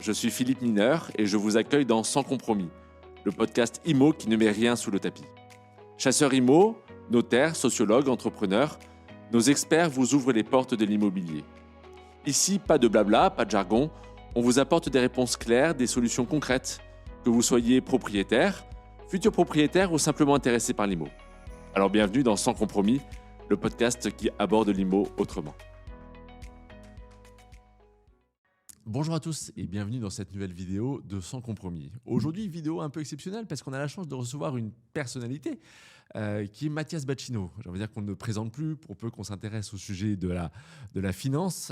je suis Philippe Mineur et je vous accueille dans Sans Compromis, le podcast IMO qui ne met rien sous le tapis. Chasseurs IMO, notaires, sociologues, entrepreneurs, nos experts vous ouvrent les portes de l'immobilier. Ici, pas de blabla, pas de jargon, on vous apporte des réponses claires, des solutions concrètes, que vous soyez propriétaire, futur propriétaire ou simplement intéressé par l'IMO. Alors bienvenue dans Sans Compromis, le podcast qui aborde l'IMO autrement. Bonjour à tous et bienvenue dans cette nouvelle vidéo de Sans Compromis. Aujourd'hui, vidéo un peu exceptionnelle parce qu'on a la chance de recevoir une personnalité qui est Mathias Bacchino. J'ai envie de dire qu'on ne présente plus pour peu qu'on s'intéresse au sujet de la finance.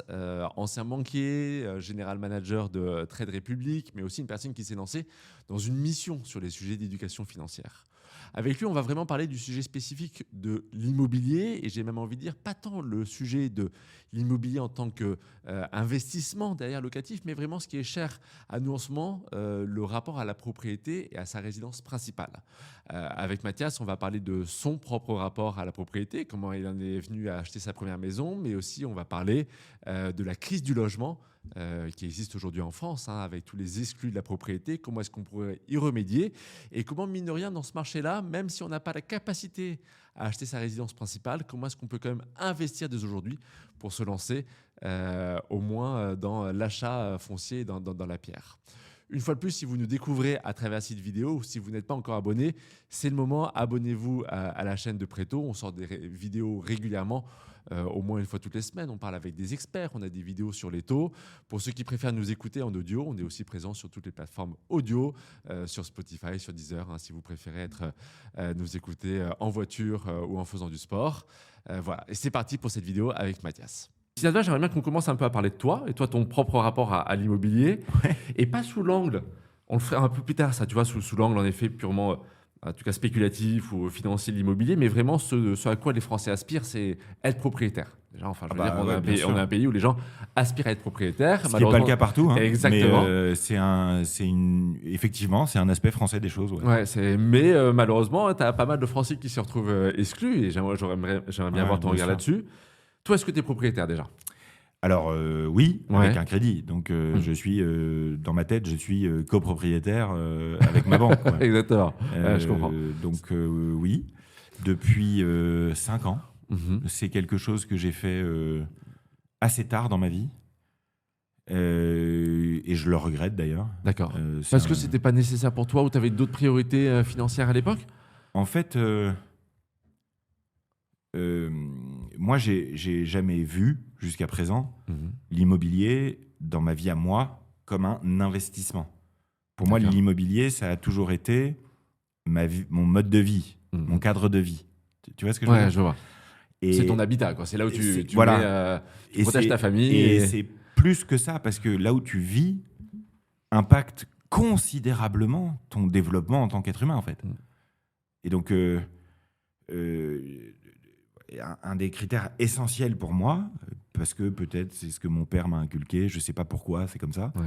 Ancien banquier, général manager de Trade Republic, mais aussi une personne qui s'est lancée dans une mission sur les sujets d'éducation financière. Avec lui, on va vraiment parler du sujet spécifique de l'immobilier et j'ai même envie de dire pas tant le sujet de l'immobilier en tant qu'investissement derrière locatif, mais vraiment ce qui est cher à nous en ce moment, le rapport à la propriété et à sa résidence principale. Avec Mathias, on va parler de son propre rapport à la propriété, comment il en est venu à acheter sa première maison, mais aussi on va parler de la crise du logement qui existe aujourd'hui en France, avec tous les exclus de la propriété, comment est-ce qu'on pourrait y remédier et comment, mine de rien, dans ce marché-là, même si on n'a pas la capacité à acheter sa résidence principale, comment est-ce qu'on peut quand même investir dès aujourd'hui pour se lancer au moins dans l'achat foncier dans la pierre. Une fois de plus, si vous nous découvrez à travers cette vidéo ou si vous n'êtes pas encore abonné, c'est le moment, abonnez-vous à la chaîne de Préto. On sort des vidéos régulièrement, au moins une fois toutes les semaines. On parle avec des experts, on a des vidéos sur les taux. Pour ceux qui préfèrent nous écouter en audio, on est aussi présent sur toutes les plateformes audio, sur Spotify, sur Deezer, si vous préférez nous écouter en voiture ou en faisant du sport. Voilà, et c'est parti pour cette vidéo avec Mathias. Si ça te va, j'aimerais bien qu'on commence un peu à parler de toi et toi, ton propre rapport à l'immobilier. Ouais. Et pas sous l'angle, on le fera un peu plus tard, ça, tu vois, sous l'angle en effet purement, en tout cas spéculatif ou financier de l'immobilier, mais vraiment ce à quoi les Français aspirent, c'est être propriétaire. Déjà, enfin, je veux dire, on a un pays où les gens aspirent à être propriétaires. Ce qui n'est pas le cas partout. Exactement. Mais effectivement, c'est un aspect français des choses. Mais malheureusement, tu as pas mal de Français qui se retrouvent exclus et j'aimerais bien avoir ton regard là-dessus. Toi, est-ce que tu es propriétaire déjà ? Alors oui, avec un crédit. Donc je suis, dans ma tête, je suis copropriétaire avec ma banque. Ouais. Exactement, je comprends. Donc oui, depuis 5 ans. C'est quelque chose que j'ai fait assez tard dans ma vie. Et je le regrette d'ailleurs. D'accord. Parce que c'était pas nécessaire pour toi ou tu avais d'autres priorités financières à l'époque ? En fait, moi, j'ai jamais vu jusqu'à présent l'immobilier dans ma vie à moi comme un investissement. Pour moi, l'immobilier, ça a toujours été mon mode de vie, mon cadre de vie. Tu vois ce que je veux dire ? Ouais, je vois. Et c'est ton habitat, quoi. C'est là où tu protèges ta famille. Et c'est plus que ça, parce que là où tu vis impacte considérablement ton développement en tant qu'être humain, en fait. Et donc, un des critères essentiels pour moi, parce que peut-être c'est ce que mon père m'a inculqué, je ne sais pas pourquoi, c'est comme ça. Ouais.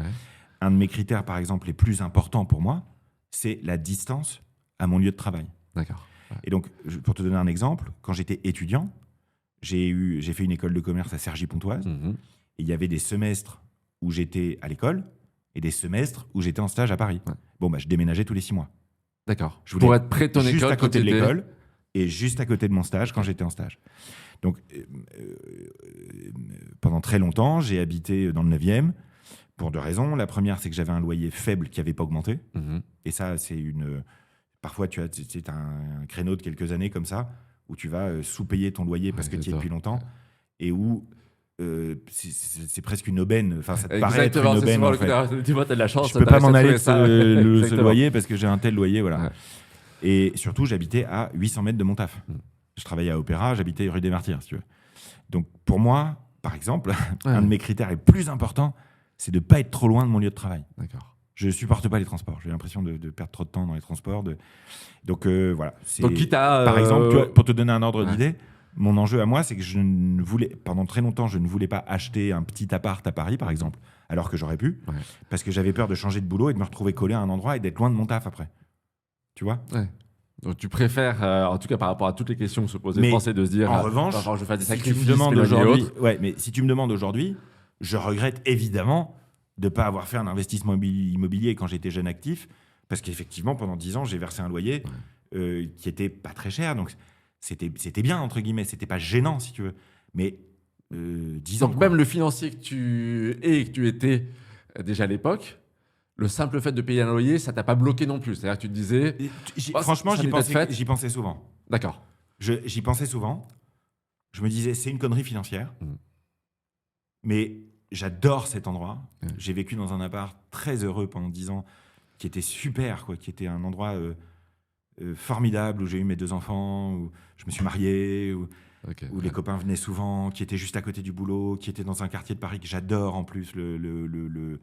Un de mes critères, par exemple, les plus importants pour moi, c'est la distance à mon lieu de travail. D'accord. Ouais. Et donc, pour te donner un exemple, quand j'étais étudiant, j'ai fait une école de commerce à Cergy-Pontoise. Et il y avait des semestres où j'étais à l'école et des semestres où j'étais en stage à Paris. Ouais. Bon, je déménageais tous les 6 mois. D'accord. Pour être près de ton école, juste à côté de l'école et juste à côté de mon stage quand j'étais en stage. Donc, pendant très longtemps, j'ai habité dans le 9e pour 2 raisons. La première, c'est que j'avais un loyer faible qui n'avait pas augmenté. Et ça, c'est parfois, tu as un créneau de quelques années comme ça où tu vas sous-payer ton loyer parce que tu y es depuis longtemps et où c'est presque une aubaine. Enfin, ça te paraît être une aubaine. En fait. Tu vois, tu as de la chance. Je ne peux pas m'en aller de ce loyer parce que j'ai un tel loyer. Voilà. Ouais. Et surtout, j'habitais à 800 mètres de mon taf. Je travaillais à Opéra, j'habitais rue des Martyrs, si tu veux. Donc, pour moi, par exemple, un de mes critères les plus importants, c'est de ne pas être trop loin de mon lieu de travail. D'accord. Je ne supporte pas les transports. J'ai l'impression de perdre trop de temps dans les transports. Donc, voilà. Donc, par exemple, tu vois, pour te donner un ordre d'idée, mon enjeu à moi, c'est que pendant très longtemps, je ne voulais pas acheter un petit appart à Paris, par exemple, alors que j'aurais pu, parce que j'avais peur de changer de boulot et de me retrouver collé à un endroit et d'être loin de mon taf après. Tu vois ? Donc tu préfères, en tout cas par rapport à toutes les questions que se posent les Français, de se dire en revanche, je vais faire des si sacrifices. mais si tu me demandes aujourd'hui, je regrette évidemment de ne pas avoir fait un investissement immobilier quand j'étais jeune actif, parce qu'effectivement, pendant 10 ans, j'ai versé un loyer qui n'était pas très cher. Donc, c'était bien, entre guillemets. C'était pas gênant, si tu veux. Mais 10 ans. Donc, même le financier que tu es et que tu étais déjà à l'époque, le simple fait de payer un loyer, ça t'a pas bloqué non plus. C'est-à-dire que tu te disais... Franchement, j'y pensais souvent. D'accord. J'y pensais souvent. Je me disais, c'est une connerie financière. Mais j'adore cet endroit. J'ai vécu dans un appart très heureux pendant 10 ans, qui était super, quoi, qui était un endroit formidable, où j'ai eu mes 2 enfants, où je me suis marié, où les copains venaient souvent, qui était juste à côté du boulot, qui était dans un quartier de Paris que j'adore en plus, le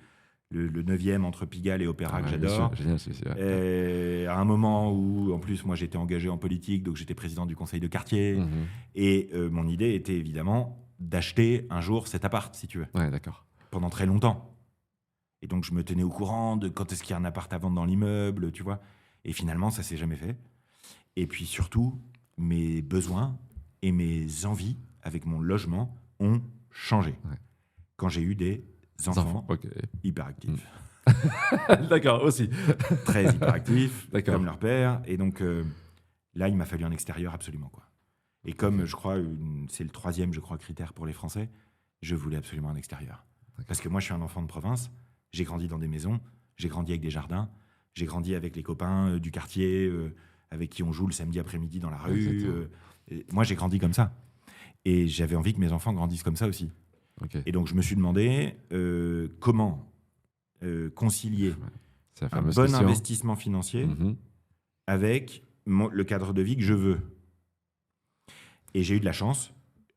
9e entre Pigalle et Opéra, que j'adore. Génial, À un moment où, en plus, moi, j'étais engagé en politique, donc j'étais président du conseil de quartier. Et mon idée était évidemment d'acheter un jour cet appart, si tu veux. Ouais, d'accord. Pendant très longtemps. Et donc, je me tenais au courant de quand est-ce qu'il y a un appart à vendre dans l'immeuble, tu vois. Et finalement, ça s'est jamais fait. Et puis surtout, mes besoins et mes envies avec mon logement ont changé. Quand j'ai eu des enfants hyperactifs. D'accord, aussi. Très hyperactifs, comme leur père. Et donc, là, il m'a fallu un extérieur absolument, quoi. Et comme, je crois, c'est le 3e, je crois, critère pour les Français, je voulais absolument un extérieur. Parce que moi, je suis un enfant de province. J'ai grandi dans des maisons, j'ai grandi avec des jardins, j'ai grandi avec les copains du quartier, avec qui on joue le samedi après-midi dans la rue. Moi, j'ai grandi comme ça. Et j'avais envie que mes enfants grandissent comme ça aussi. Et donc, je me suis demandé comment concilier un bon investissement financier avec le cadre de vie que je veux. Et j'ai eu de la chance.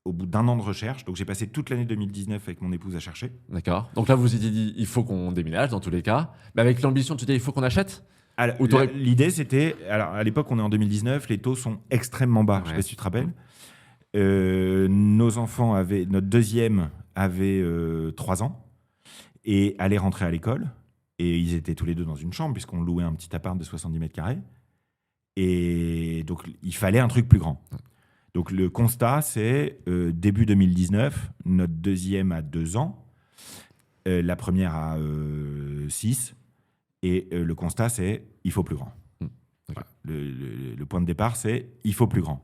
Au bout d'1 an de recherche, donc j'ai passé toute l'année 2019 avec mon épouse à chercher. D'accord. Donc là, vous vous étiez dit, il faut qu'on déménage dans tous les cas. Mais avec l'ambition, tu t'es dit, il faut qu'on achète. L'idée, c'était... Alors, à l'époque, on est en 2019, les taux sont extrêmement bas. Je ne sais pas si tu te rappelles. Nos enfants avaient... Notre deuxième avait 3 ans et allait rentrer à l'école. Et ils étaient tous les 2 dans une chambre, puisqu'on louait un petit appart de 70 mètres carrés. Et donc, il fallait un truc plus grand. Donc, le constat, c'est début 2019, notre deuxième a 2 ans, la première a 6, et le constat, c'est il faut plus grand. Voilà. Le point de départ, c'est il faut plus grand.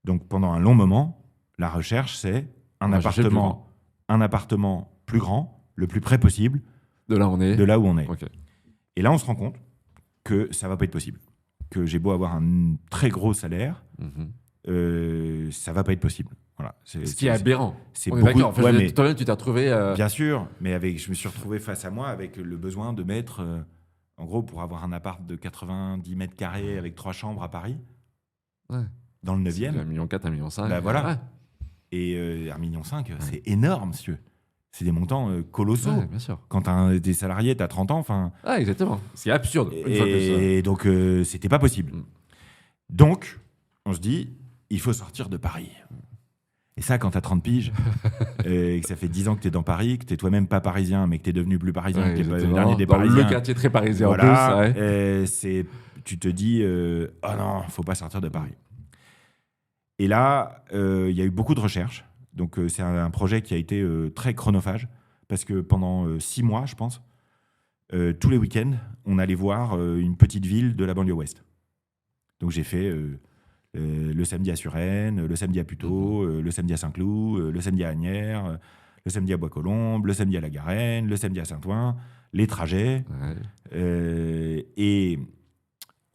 Donc, pendant un long moment, la recherche, c'est un appartement plus grand, le plus près possible, de là où on est. Et là, on se rend compte que ça ne va pas être possible. Que j'ai beau avoir un très gros salaire, ça va pas être possible. Voilà. Ce qui est aberrant. C'est beaucoup. Enfin, toi-même, tu t'es retrouvé. Bien sûr, mais je me suis retrouvé face à moi avec le besoin de mettre, en gros, pour avoir un appart de 90 mètres carrés avec 3 chambres à Paris, dans le 9e. 1,4 million, 1,5 million. Bah, voilà. Et 1,5 million, c'est énorme, monsieur. C'est des montants colossaux. Ouais, bien sûr. Quand t'es salarié, t'as 30 ans. Exactement. C'est absurde. Et donc, c'était pas possible. Donc, on se dit, il faut sortir de Paris. Et ça, quand t'as 30 piges, et que ça fait 10 ans que t'es dans Paris, que t'es toi-même pas parisien, mais que t'es devenu plus parisien, que t'es le dernier des Parisiens. Le quartier très parisien voilà, en plus. Tu te dis, oh non, faut pas sortir de Paris. Et là, il y a eu beaucoup de recherches. Donc, c'est un projet qui a été très chronophage, parce que pendant 6 mois, je pense, tous les week-ends, on allait voir une petite ville de la banlieue ouest. Donc, j'ai fait... le samedi à Suresnes, le samedi à Puteaux, le samedi à Saint-Cloud, le samedi à Asnières, le samedi à Bois-Colombes, le samedi à la Garenne, le samedi à Saint-Ouen, les trajets. Et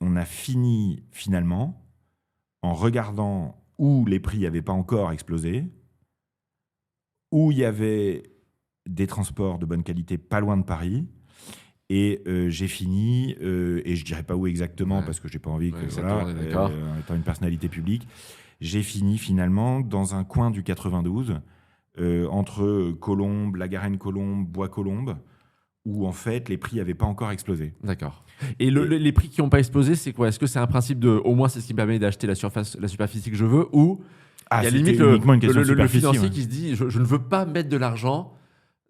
on a fini finalement en regardant où les prix n'avaient pas encore explosé, où il y avait des transports de bonne qualité pas loin de Paris. Et j'ai fini, et je ne dirais pas où exactement, parce que je n'ai pas envie que, étant une personnalité publique, j'ai fini finalement dans un coin du 92, entre Colombes, la Garenne-Colombes, Bois-Colombes, où en fait les prix n'avaient pas encore explosé. D'accord. Et les prix qui n'ont pas explosé, c'est quoi? Est-ce que c'est un principe de, au moins c'est ce qui me permet d'acheter la superficie que je veux, ou il y a limite le financier qui se dit, je ne veux pas mettre de l'argent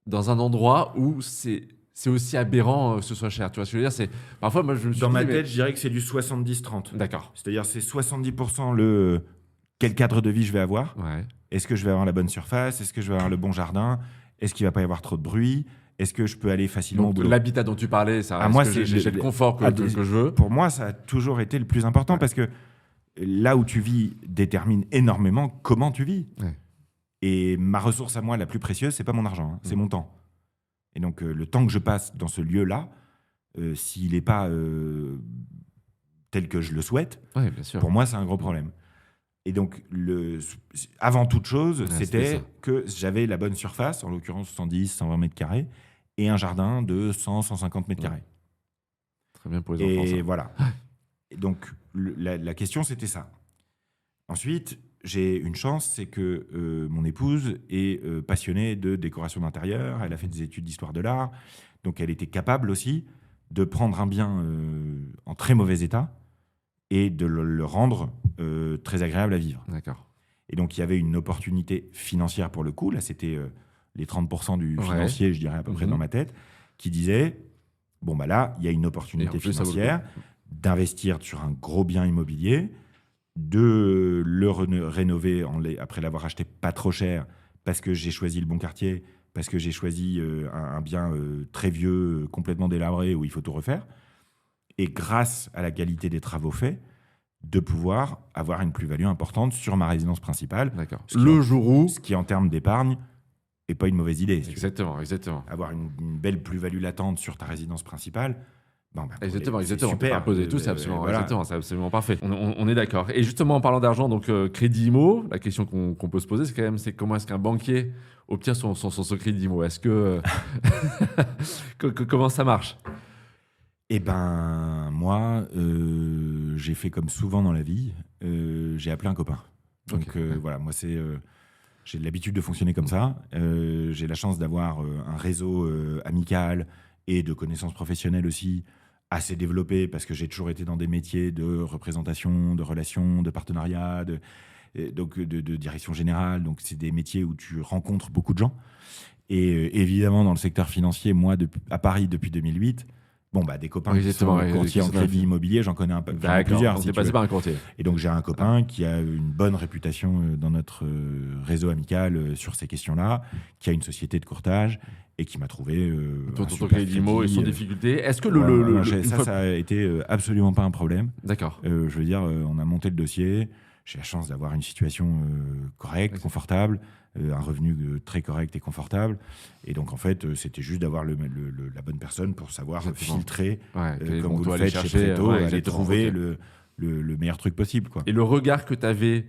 dans un endroit où c'est aussi aberrant que ce soit cher. Tu vois ce que je veux dire? Parfois, moi, je me suis Dans ma tête, je dirais que c'est du 70-30. D'accord. C'est-à-dire, c'est 70% quel cadre de vie je vais avoir. Est-ce que je vais avoir la bonne surface? Est-ce que je vais avoir le bon jardin? Est-ce qu'il va pas y avoir trop de bruit? Est-ce que je peux aller facilement au boulot? L'habitat dont tu parlais, ça, moi, j'ai le confort que je veux. Pour moi, ça a toujours été le plus important parce que là où tu vis détermine énormément comment tu vis. Ouais. Et ma ressource à moi la plus précieuse, c'est pas mon argent, c'est mon temps. Et donc, le temps que je passe dans ce lieu-là, s'il n'est pas tel que je le souhaite, bien sûr. pour moi, c'est un gros problème. Et donc, avant toute chose, c'était que j'avais la bonne surface, en l'occurrence 110, 120 mètres carrés, et un jardin de 100, 150 mètres carrés. Très bien pour les enfants, ça. Et voilà. Et donc, la question, c'était ça. Ensuite, j'ai une chance, c'est que mon épouse est passionnée de décoration d'intérieur, elle a fait des études d'histoire de l'art, donc elle était capable aussi de prendre un bien en très mauvais état et de le rendre très agréable à vivre. D'accord. Et donc, il y avait une opportunité financière pour le coup, là c'était les 30% du financier, je dirais à peu près dans ma tête, qui disait, bon bah là, il y a une opportunité financière d'investir sur un gros bien immobilier, de le rénover après l'avoir acheté pas trop cher, parce que j'ai choisi le bon quartier, parce que j'ai choisi un bien très vieux, complètement délabré, où il faut tout refaire. Et grâce à la qualité des travaux faits, de pouvoir avoir une plus-value importante sur ma résidence principale. D'accord. Ce qui en termes d'épargne n'est pas une mauvaise idée. Exactement. Avoir une belle plus-value latente sur ta résidence principale, exactement. Super. Imposer tout, c'est absolument parfait. On est d'accord. Et justement, en parlant d'argent, donc crédit IMO, la question qu'on peut se poser, c'est comment est-ce qu'un banquier obtient son crédit IMO? Est-ce que comment ça marche? Eh ben, moi, j'ai fait comme souvent dans la vie, j'ai appelé un copain. Donc voilà, moi j'ai l'habitude de fonctionner comme ça. J'ai la chance d'avoir un réseau amical et de connaissances professionnelles aussi assez développé parce que j'ai toujours été dans des métiers de représentation, de relations, de partenariat, de direction générale. Donc, c'est des métiers où tu rencontres beaucoup de gens. Et évidemment, dans le secteur financier, moi, à Paris depuis 2008, des copains qui sont courtiers en crédit immobilier, j'en connais plusieurs. On t'est passé par un courtier. Et donc, j'ai un copain qui a une bonne réputation dans notre réseau amical sur ces questions-là, qui a une société de courtage et qui m'a trouvé ton crédit IMO et son difficulté. Est-ce que ça a été absolument pas un problème. D'accord. Je veux dire, on a monté le dossier. J'ai la chance d'avoir une situation correcte, confortable, un revenu très correct et confortable. Et donc, en fait, c'était juste d'avoir la bonne personne pour savoir filtrer, comme vous le faites chez Préto, aller trouver le meilleur truc possible. Quoi. Et le regard que tu avais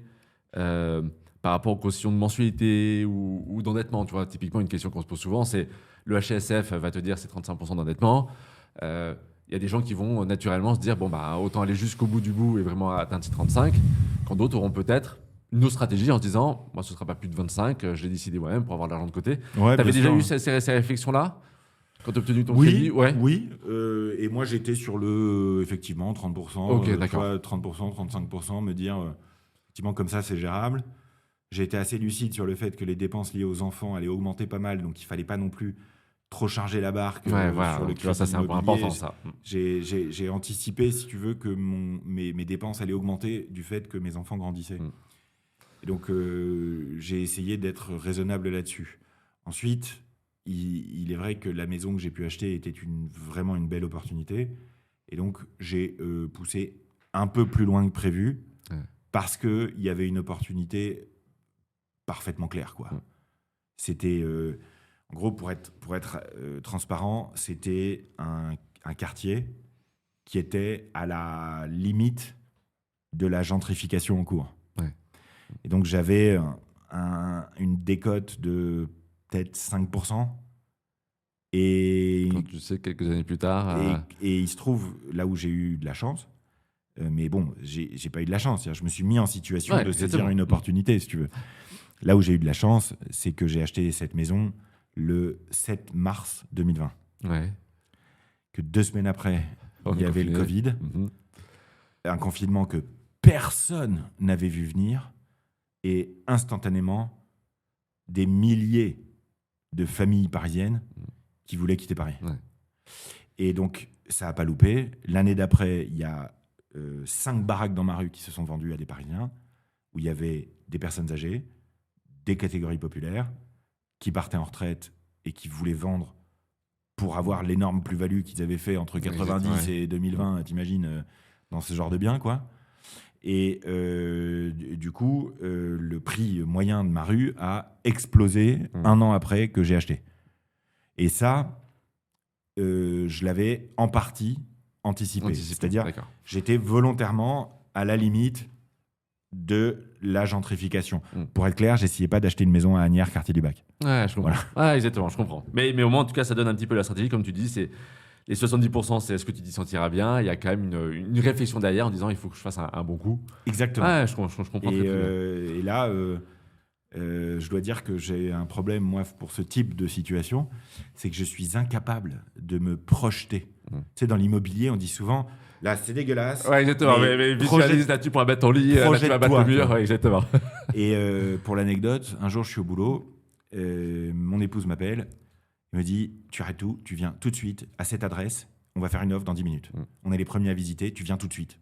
par rapport aux cautions de mensualité ou d'endettement, tu vois, typiquement, une question qu'on se pose souvent, c'est le HCSF va te dire c'est 35% d'endettement. Il y a des gens qui vont naturellement se dire autant aller jusqu'au bout du bout et vraiment atteindre ces 35, quand d'autres auront peut-être une autre stratégie en se disant moi ce ne sera pas plus de 25, je l'ai décidé moi-même pour avoir de l'argent de côté. Ouais, tu avais déjà eu ces réflexions-là quand tu as obtenu ton crédit? Oui. Et moi j'étais sur effectivement 30%, okay, d'accord. 30%, 35%, me dire effectivement comme ça c'est gérable. J'ai été assez lucide sur le fait que les dépenses liées aux enfants allaient augmenter pas mal, donc il ne fallait pas non plus trop charger la barque sur le crédit ça c'est un point important ça. J'ai anticipé, si tu veux, que mes dépenses allaient augmenter du fait que mes enfants grandissaient. Et donc j'ai essayé d'être raisonnable là-dessus. Ensuite, il est vrai que la maison que j'ai pu acheter était vraiment une belle opportunité. Et donc j'ai poussé un peu plus loin que prévu parce qu'il y avait une opportunité parfaitement claire, quoi. C'était... En gros, pour être transparent, c'était un quartier qui était à la limite de la gentrification en cours. Ouais. Et donc, j'avais une décote de peut-être 5%. Et quand tu sais, quelques années plus tard... Et il se trouve, là où j'ai eu de la chance, mais bon, j'ai pas eu de la chance. Je me suis mis en situation de saisir une opportunité, si tu veux. Là où j'ai eu de la chance, c'est que j'ai acheté cette maison le 7 mars 2020. Ouais. Que 2 semaines après, il y avait le Covid. Un confinement que personne n'avait vu venir. Et instantanément, des milliers de familles parisiennes qui voulaient quitter Paris. Ouais. Et donc, ça n'a pas loupé. L'année d'après, il y a 5 baraques dans ma rue qui se sont vendues à des Parisiens, où il y avait des personnes âgées, des catégories populaires, qui partaient en retraite et qui voulaient vendre pour avoir l'énorme plus-value qu'ils avaient fait entre 90 et 2020, t'imagines, dans ce genre de biens, quoi. Et du coup, le prix moyen de ma rue a explosé 1 an après que j'ai acheté. Et ça, je l'avais en partie anticipé. C'est-à-dire, j'étais volontairement à la limite de la gentrification. Pour être clair, j'essayais pas d'acheter une maison à Asnières, quartier du Bac. Ouais, je comprends. Voilà. Ouais, exactement, je comprends. Mais au moins, en tout cas, ça donne un petit peu la stratégie. Comme tu dis, c'est les 70%, c'est est-ce que tu t'y sentiras bien. Il y a quand même une réflexion derrière en disant il faut que je fasse un bon coup. Exactement. Ouais, je comprends très bien. Et là, je dois dire que j'ai un problème, moi, pour ce type de situation, c'est que je suis incapable de me projeter. Tu sais, dans l'immobilier, on dit souvent, là, c'est dégueulasse. Ouais, exactement. Mais visualise, là, tu pourras mettre ton lit, là, tu vas battre le mur. Ouais, exactement. Et pour l'anecdote, un jour, je suis au boulot, mon épouse m'appelle, elle me dit, tu arrêtes tout, tu viens tout de suite à cette adresse, on va faire une offre dans 10 minutes. On est les premiers à visiter, tu viens tout de suite.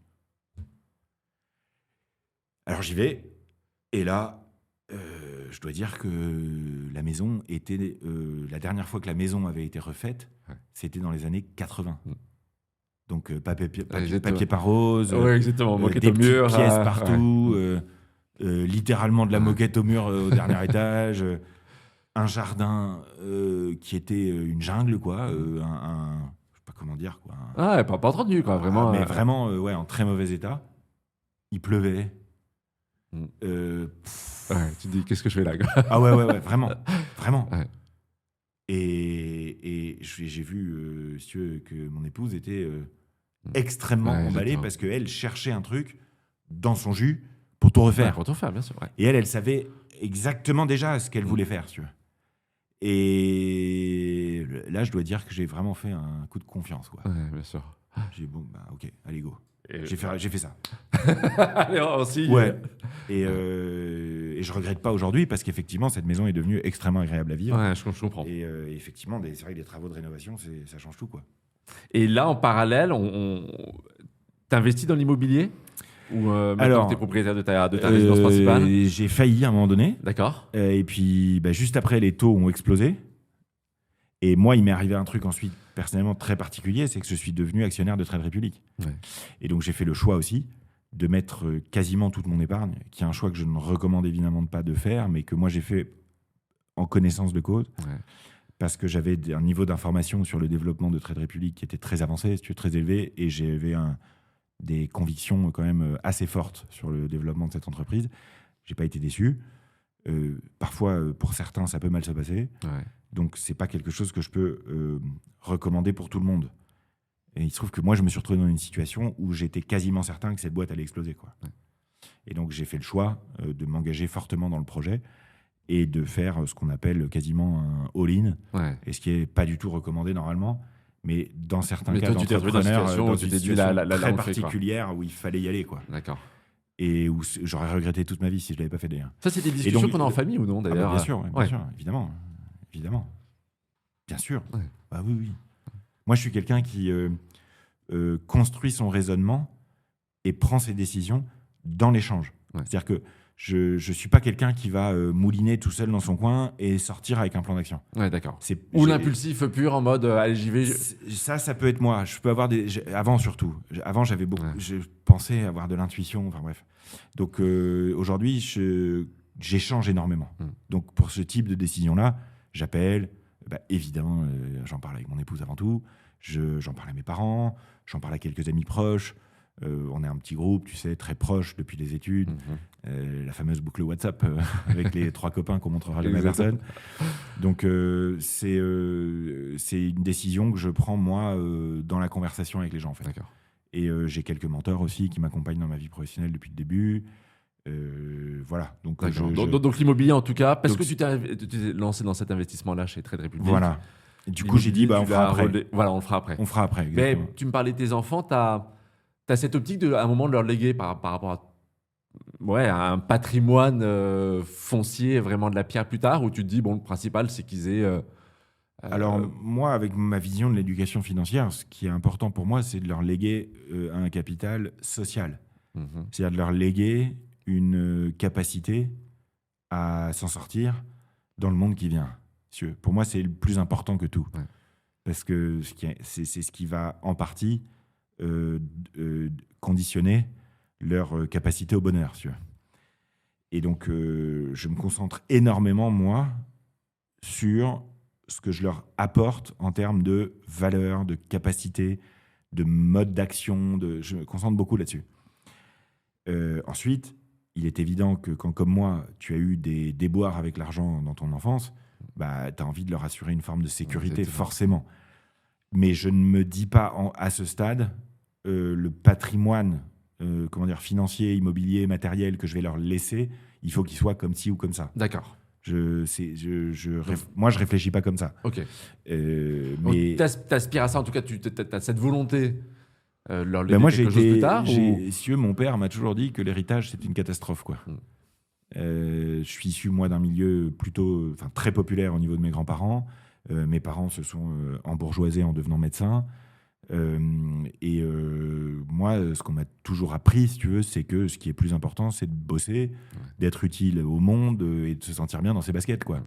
Alors j'y vais, et là, je dois dire que la maison était... la dernière fois que la maison avait été refaite, c'était dans les années 80. Donc papier par rose, des petites pièces partout, littéralement de la moquette au mur au dernier étage, un jardin qui était une jungle, quoi, je sais pas comment dire, quoi. Pas entretenu, quoi, vraiment. Mais vraiment, en très mauvais état. Il pleuvait. Tu te dis, qu'est-ce que je fais là, quoi. Ah ouais, vraiment. Ouais. Et j'ai vu, si tu veux, que mon épouse était extrêmement emballée parce qu'elle cherchait un truc dans son jus pour tout refaire. Pour tout refaire, bien sûr. Ouais. Et elle savait exactement déjà ce qu'elle voulait faire, si tu veux. Et là, je dois dire que j'ai vraiment fait un coup de confiance, quoi. Ouais, bien sûr. J'ai dit, bon, bah, ok, allez, go. J'ai fait ça. Allez, aussi. Ouais. Et je regrette pas aujourd'hui parce qu'effectivement, cette maison est devenue extrêmement agréable à vivre. Ouais, je comprends. Et effectivement, c'est vrai que les travaux de rénovation, ça change tout, quoi. Et là, en parallèle, t'investis dans l'immobilier ou maintenant que tu es propriétaire de ta résidence principale? J'ai failli à un moment donné. D'accord. Et puis, juste après, les taux ont explosé. Et moi, il m'est arrivé un truc ensuite, personnellement, très particulier, c'est que je suis devenu actionnaire de Trade Republic. Ouais. Et donc, j'ai fait le choix aussi de mettre quasiment toute mon épargne, qui est un choix que je ne recommande évidemment pas de faire, mais que moi, j'ai fait en connaissance de cause. Ouais. Parce que j'avais un niveau d'information sur le développement de Trade Republic qui était très avancé, très élevé, et j'avais des convictions quand même assez fortes sur le développement de cette entreprise. Je n'ai pas été déçu. Parfois, pour certains, ça peut mal se passer. Ouais. Donc, ce n'est pas quelque chose que je peux recommander pour tout le monde. Et il se trouve que moi, je me suis retrouvé dans une situation où j'étais quasiment certain que cette boîte allait exploser, quoi. Ouais. Et donc, j'ai fait le choix de m'engager fortement dans le projet et de faire ce qu'on appelle quasiment un all-in, et ce qui n'est pas du tout recommandé normalement. Mais dans certains cas d'entrepreneurs, dans une situation très particulière où il fallait y aller, quoi. D'accord. Et où j'aurais regretté toute ma vie si je ne l'avais pas fait, d'ailleurs. Ça, c'est des discussions qu'on a en famille ou non, d'ailleurs? Bien sûr, évidemment. Bien sûr. Ouais. Bah oui. Moi, je suis quelqu'un qui construit son raisonnement et prend ses décisions dans l'échange. Ouais. C'est-à-dire que je ne suis pas quelqu'un qui va mouliner tout seul dans son coin et sortir avec un plan d'action. Ouais, d'accord. Ou l'impulsif pur en mode allez, j'y vais. Ça peut être moi. Je peux avoir avant, surtout. Avant, j'avais beaucoup. Ouais. Je pensais avoir de l'intuition. Enfin bref. Donc aujourd'hui, j'échange énormément. Donc pour ce type de décision-là, j'appelle. Évidemment, j'en parle avec mon épouse avant tout. J'en parle à mes parents. J'en parle à quelques amis proches. On est un petit groupe, tu sais, très proche depuis les études. La fameuse boucle WhatsApp avec les 3 copains qu'on montrera jamais à personne. Donc, c'est une décision que je prends, moi, dans la conversation avec les gens, en fait. D'accord. Et j'ai quelques mentors aussi qui m'accompagnent dans ma vie professionnelle depuis le début. Voilà. Donc l'immobilier, en tout cas, parce que tu t'es lancé dans cet investissement-là chez Trade Republic. Voilà. Et du coup, j'ai dit, on fera après. Voilà, on le fera après. On fera après, exactement. Mais tu me parlais de tes enfants, tu as cette optique à un moment de leur léguer par rapport à un patrimoine foncier, vraiment de la pierre plus tard, où tu te dis, bon, le principal, c'est qu'ils aient... Alors, moi, avec ma vision de l'éducation financière, ce qui est important pour moi, c'est de leur léguer un capital social. C'est-à-dire de leur léguer une capacité à s'en sortir dans le monde qui vient. Pour moi, c'est le plus important que tout. Ouais. Parce que c'est ce qui va en partie conditionner leur capacité au bonheur. Et donc, je me concentre énormément, moi, sur ce que je leur apporte en termes de valeur, de capacité, de mode d'action. Je me concentre beaucoup là-dessus. Ensuite, il est évident que quand, comme moi, tu as eu des déboires avec l'argent dans ton enfance, bah, tu as envie de leur assurer une forme de sécurité, forcément. Mais je ne me dis pas à ce stade le patrimoine financier, immobilier, matériel que je vais leur laisser, il faut qu'il soit comme ci ou comme ça. D'accord. Moi, je réfléchis pas comme ça. Ok. Mais t'aspires à ça, en tout cas, tu as cette volonté leur léguer moi, quelque chose plus tard mon père m'a toujours dit que l'héritage, c'est une catastrophe, quoi. Je suis issu, moi, d'un milieu plutôt très populaire au niveau de mes grands-parents. Mes parents se sont embourgeoisés en devenant médecins. Moi, ce qu'on m'a toujours appris, si tu veux, c'est que ce qui est plus important, c'est de bosser, d'être utile au monde et de se sentir bien dans ses baskets, quoi.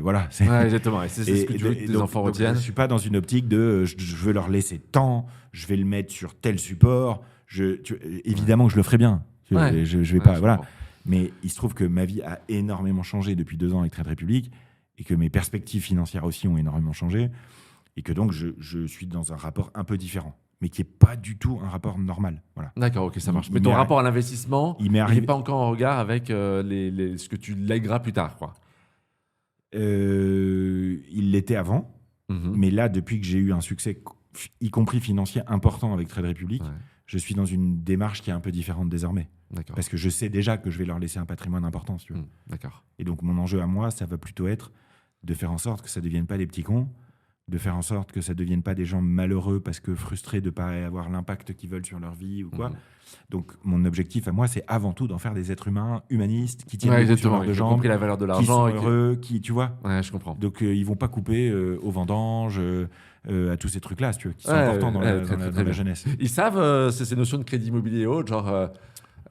Voilà. Ouais, exactement. Et c'est ce que tu veux que tes enfants retiennent. Je ne suis pas dans une optique de je veux leur laisser tant, je vais le mettre sur tel support. Évidemment que je le ferai bien. Je vais pas. Voilà. Mais il se trouve que ma vie a énormément changé depuis 2 ans avec Trade Republic et que mes perspectives financières aussi ont énormément changé. Et que donc, je suis dans un rapport un peu différent, mais qui n'est pas du tout un rapport normal. Voilà. D'accord, ok, ça marche. Mais ton rapport à l'investissement, il n'est pas encore en regard avec ce que tu lègueras plus tard, quoi. Il l'était avant, mais là, depuis que j'ai eu un succès, y compris financier, important avec Trade Republic, je suis dans une démarche qui est un peu différente désormais. D'accord. Parce que je sais déjà que je vais leur laisser un patrimoine important. Si tu veux. D'accord. Et donc, mon enjeu à moi, ça va plutôt être de faire en sorte que ça ne devienne pas des petits cons, de faire en sorte que ça ne devienne pas des gens malheureux parce que frustrés de ne pas avoir l'impact qu'ils veulent sur leur vie ou quoi. Donc, mon objectif à moi, c'est avant tout d'en faire des êtres humains humanistes qui tiennent sur leurs 2 jambes, compris la valeur de l'argent, qui sont heureux, tu vois. Ouais, je comprends. Donc, ils ne vont pas couper aux vendanges, à tous ces trucs-là, si tu veux, qui sont importants dans la jeunesse. Ils savent ces notions de crédit immobilier et autres, genre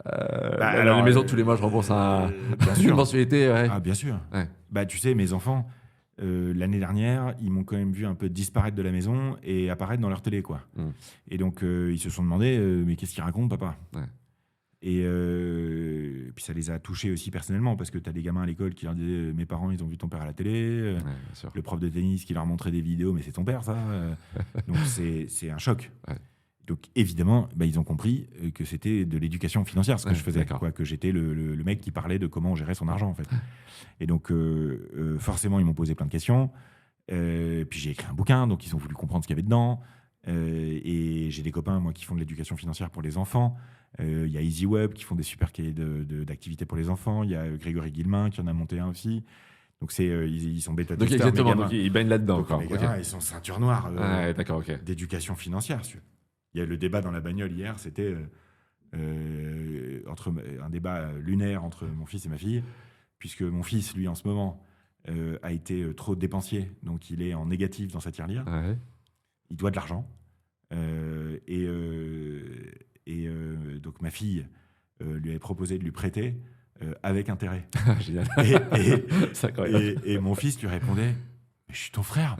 la maison tous les mois, je rembourse une mensualité. Ouais. Ah, bien sûr. Ouais. Bah, tu sais, mes enfants... l'année dernière, ils m'ont quand même vu un peu disparaître de la maison et apparaître dans leur télé, quoi. Et donc, ils se sont demandé mais qu'est-ce qu'ils racontent, papa? Et puis, ça les a touchés aussi personnellement parce que tu as des gamins à l'école qui leur disaient mes parents, ils ont vu ton père à la télé. Le prof de tennis qui leur montrait des vidéos, mais c'est ton père, ça. Donc, c'est un choc. Donc, évidemment, ils ont compris que c'était de l'éducation financière, ce que je faisais, quoi, que j'étais le mec qui parlait de comment on gérait son argent, en fait. Et donc, forcément, ils m'ont posé plein de questions. Puis, j'ai écrit un bouquin, donc ils ont voulu comprendre ce qu'il y avait dedans. Et j'ai des copains, moi, qui font de l'éducation financière pour les enfants. Il y a EasyWeb qui font des super cahiers d'activités pour les enfants. Il y a Grégory Guillemin qui en a monté un aussi. Donc, ils sont bêta-testeurs. Donc, exactement, donc ils baignent là-dedans. Ils sont ceinture noire d'éducation financière. Il y a le débat dans la bagnole hier, c'était un débat lunaire entre mon fils et ma fille, puisque mon fils, lui, en ce moment, a été trop dépensier, donc il est en négatif dans sa tirelire. Il doit de l'argent. Donc ma fille lui avait proposé de lui prêter avec intérêt. Génial. Et mon fils lui répondait « Je suis ton frère.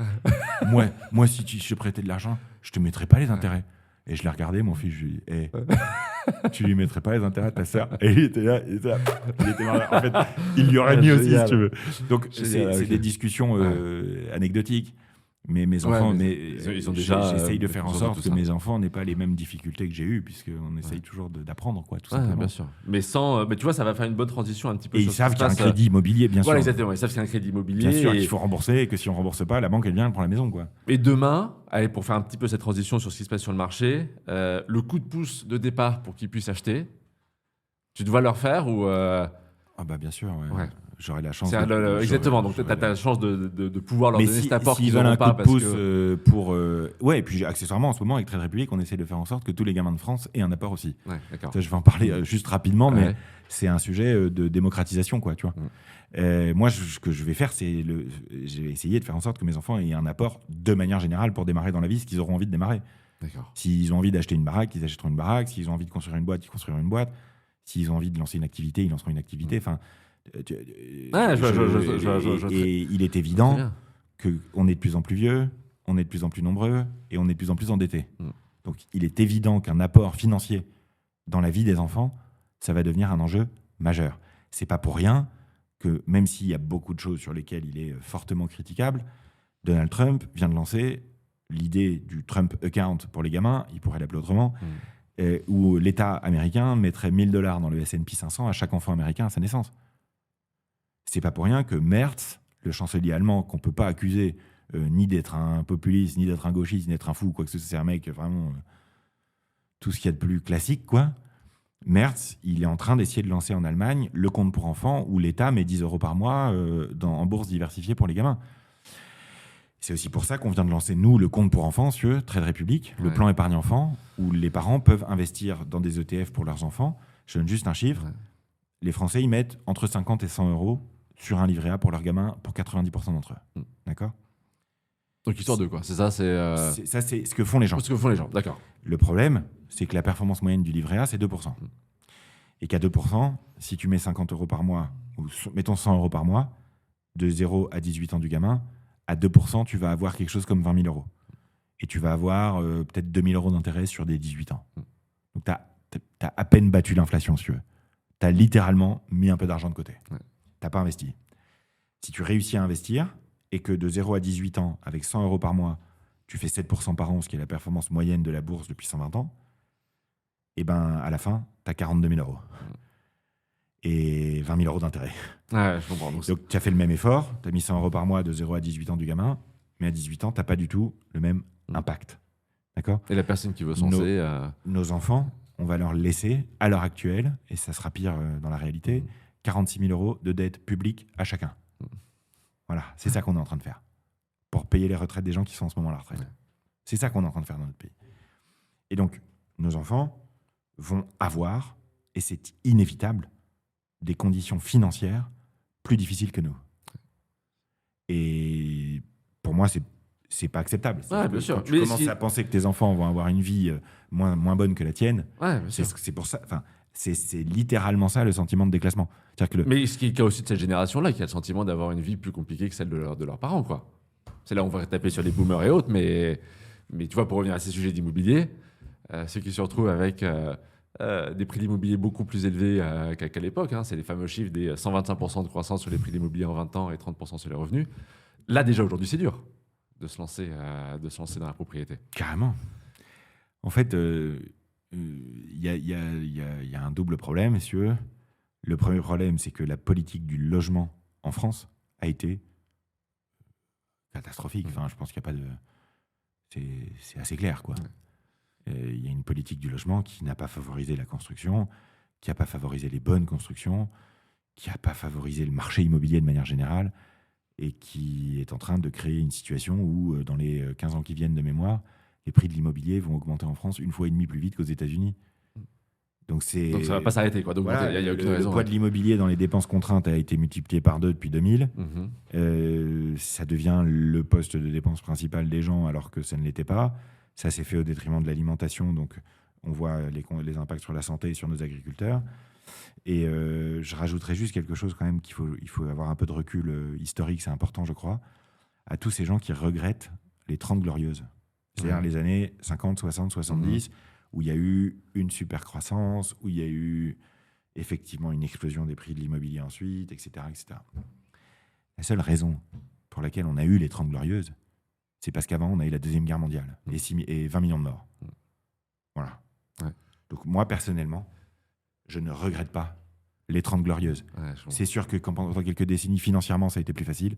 moi, si je te prêtais de l'argent, je te mettrais pas les intérêts. » Et je l'ai regardé, mon fils, je lui ai dit tu lui mettrais pas les intérêts à ta sœur? Et il était là. Il était marrant. En fait, il lui aurait mis aussi, si tu veux. Donc, c'est des discussions anecdotiques. Mais mes enfants, ils ont déjà. J'essaye de faire en sorte que mes enfants n'aient pas les mêmes difficultés que j'ai eues, puisqu'on essaye toujours d'apprendre, quoi, tout simplement. Bien sûr. Mais tu vois, ça va faire une bonne transition un petit peu. Et ils savent qu'il y a un crédit immobilier, bien sûr. Voilà, exactement. Ils savent qu'il y a un crédit immobilier. Bien sûr, qu'il faut rembourser, et que si on rembourse pas, la banque, elle vient, elle prend la maison, quoi. Et demain, allez, pour faire un petit peu cette transition sur ce qui se passe sur le marché, le coup de pouce de départ pour qu'ils puissent acheter, tu dois leur faire ou Ah bah bien sûr, ouais. J'aurai la chance. Exactement, donc tu as la chance de pouvoir leur donner cet apport qu'ils n'auront pas. Coup de pouce et puis accessoirement, en ce moment, avec Trade Republic, on essaie de faire en sorte que tous les gamins de France aient un apport aussi. D'accord. Ça, je vais en parler juste rapidement, mais c'est un sujet de démocratisation, quoi, tu vois. Moi, ce que je vais faire, c'est je vais essayer de faire en sorte que mes enfants aient un apport de manière générale pour démarrer dans la vie, ce qu'ils auront envie de démarrer. D'accord. S'ils ont envie d'acheter une baraque, ils achèteront une baraque. S'ils ont envie de construire une boîte, ils construiront une boîte. S'ils ont envie de lancer une activité, ils lanceront une activité. Enfin, Et il est évident qu'on est de plus en plus vieux, on est de plus en plus nombreux et on est de plus en plus endettés. Donc, il est évident qu'un apport financier dans la vie des enfants, ça va devenir un enjeu majeur. C'est pas pour rien que, même s'il y a beaucoup de choses sur lesquelles il est fortement critiquable, Donald Trump vient de lancer l'idée du Trump Account pour les gamins, il pourrait l'appeler autrement, où l'État américain mettrait $1 000 dans le S&P 500 à chaque enfant américain à sa naissance. C'est pas pour rien que Merz, le chancelier allemand, qu'on peut pas accuser ni d'être un populiste, ni d'être un gauchiste, ni d'être un fou, quoi que ce soit, c'est un mec vraiment tout ce qu'il y a de plus classique, quoi. Merz, il est en train d'essayer de lancer en Allemagne le compte pour enfants où l'État met 10 € par mois en bourse diversifiée pour les gamins. C'est aussi pour ça qu'on vient de lancer, nous, le compte pour enfants, Trade Republic, le plan épargne enfant, où les parents peuvent investir dans des ETF pour leurs enfants. Je donne juste un chiffre. Les Français, ils mettent entre 50 et 100 € sur un livret A pour leurs gamins, pour 90% d'entre eux. D'accord ? Donc, histoire de quoi ? C'est ça, ça, c'est ce que font les gens. Ce que font les gens, d'accord. Le problème, c'est que la performance moyenne du livret A, c'est 2%. Et qu'à 2%, si tu mets 50 € par mois, ou mettons 100 € par mois, de 0 à 18 ans du gamin, à 2%, tu vas avoir quelque chose comme 20 000 €. Et tu vas avoir peut-être 2 000 € d'intérêt sur des 18 ans. Donc, tu as à peine battu l'inflation, si tu veux. Tu as littéralement mis un peu d'argent de côté. Tu n'as pas investi. Si tu réussis à investir et que de 0 à 18 ans, avec 100 € par mois, tu fais 7% par an, ce qui est la performance moyenne de la bourse depuis 120 ans, et ben à la fin, tu as 42 000 € et 20 000 € d'intérêt. Ouais, je comprends. Donc, tu as fait le même effort, tu as mis 100 € par mois de 0 à 18 ans du gamin, mais à 18 ans, tu n'as pas du tout le même impact. D'accord ? Et la personne qui veut censer... Nos enfants, on va leur laisser, à l'heure actuelle, et ça sera pire dans la réalité, 46 000 € de dette publique à chacun. Voilà, c'est ça qu'on est en train de faire pour payer les retraites des gens qui sont en ce moment à la retraite. C'est ça qu'on est en train de faire dans notre pays. Et donc, nos enfants vont avoir, et c'est inévitable, des conditions financières plus difficiles que nous. Et pour moi, c'est pas acceptable. Bien sûr. Quand tu commences à penser que tes enfants vont avoir une vie moins bonne que la tienne, c'est pour ça... C'est littéralement ça, le sentiment de déclassement. Mais ce qui est le cas aussi de cette génération-là, qui a le sentiment d'avoir une vie plus compliquée que celle de leurs parents, quoi. C'est là où on va taper sur les boomers et autres, mais tu vois, pour revenir à ces sujets d'immobilier, ceux qui se retrouvent avec des prix d'immobilier beaucoup plus élevés qu'à l'époque, c'est les fameux chiffres des 125% de croissance sur les prix d'immobilier en 20 ans et 30% sur les revenus. Là, déjà, aujourd'hui, c'est dur de se lancer dans la propriété. Carrément. En fait... il y a un double problème, messieurs. Le premier problème, c'est que la politique du logement en France a été catastrophique. Enfin, je pense qu'il n'y a pas de... C'est assez clair, quoi. Il y a une politique du logement qui n'a pas favorisé la construction, qui n'a pas favorisé les bonnes constructions, qui n'a pas favorisé le marché immobilier de manière générale, et qui est en train de créer une situation où, dans les 15 ans qui viennent de mémoire, les prix de l'immobilier vont augmenter en France 1,5 fois plus vite qu'aux États-Unis. Donc ça ne va pas s'arrêter, quoi. Donc voilà, y a aucune raison. Le poids de l'immobilier dans les dépenses contraintes a été multiplié par 2 depuis 2000. Ça devient le poste de dépense principal des gens alors que ça ne l'était pas. Ça s'est fait au détriment de l'alimentation. Donc on voit les impacts sur la santé et sur nos agriculteurs. Et je rajouterais juste quelque chose quand même il faut avoir un peu de recul historique, c'est important, je crois, à tous ces gens qui regrettent les 30 glorieuses. C'est-à-dire les années 50, 60, 70, où il y a eu une super croissance, où il y a eu effectivement une explosion des prix de l'immobilier ensuite, etc., etc. La seule raison pour laquelle on a eu les 30 glorieuses, c'est parce qu'avant, on a eu la Deuxième Guerre mondiale et 20 millions de morts. Voilà. Ouais. Donc moi, personnellement, je ne regrette pas les 30 glorieuses. C'est sûr que pendant quelques décennies, financièrement, ça a été plus facile.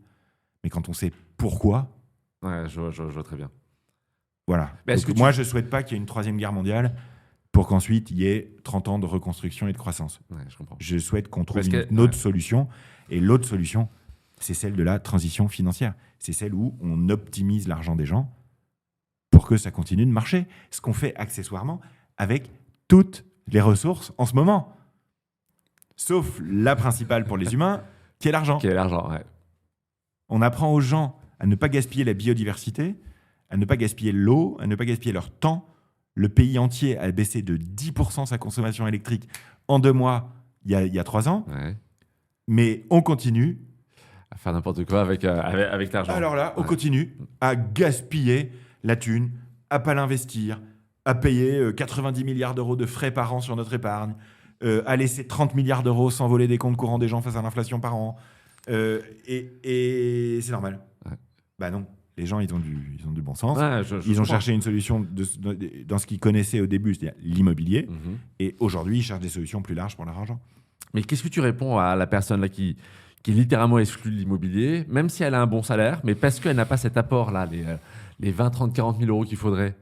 Mais quand on sait pourquoi... je vois très bien. Voilà. Moi, je ne souhaite pas qu'il y ait une troisième guerre mondiale pour qu'ensuite, il y ait 30 ans de reconstruction et de croissance. Je comprends. Je souhaite qu'on trouve une autre solution. Et l'autre solution, c'est celle de la transition financière. C'est celle où on optimise l'argent des gens pour que ça continue de marcher. Ce qu'on fait accessoirement avec toutes les ressources en ce moment. Sauf la principale pour les humains, qui est l'argent. On apprend aux gens à ne pas gaspiller la biodiversité, à ne pas gaspiller l'eau, à ne pas gaspiller leur temps. Le pays entier a baissé de 10% sa consommation électrique en 2 mois il y a 3 ans. Mais on continue. À faire n'importe quoi avec l'argent. Alors là, on continue à gaspiller la thune, à pas l'investir, à payer 90 milliards d'euros de frais par an sur notre épargne, à laisser 30 milliards d'euros s'envoler des comptes courants des gens face à l'inflation par an. Et c'est normal. Ouais. Bah non, les gens, ils ont du bon sens. Ouais, Ils ont cherché une solution dans ce qu'ils connaissaient au début, c'est-à-dire l'immobilier. Et aujourd'hui, ils cherchent des solutions plus larges pour leur argent. Mais qu'est-ce que tu réponds à la personne là qui est littéralement exclue de l'immobilier, même si elle a un bon salaire, mais parce qu'elle n'a pas cet apport-là, les 20, 30, 40 000 euros qu'il faudrait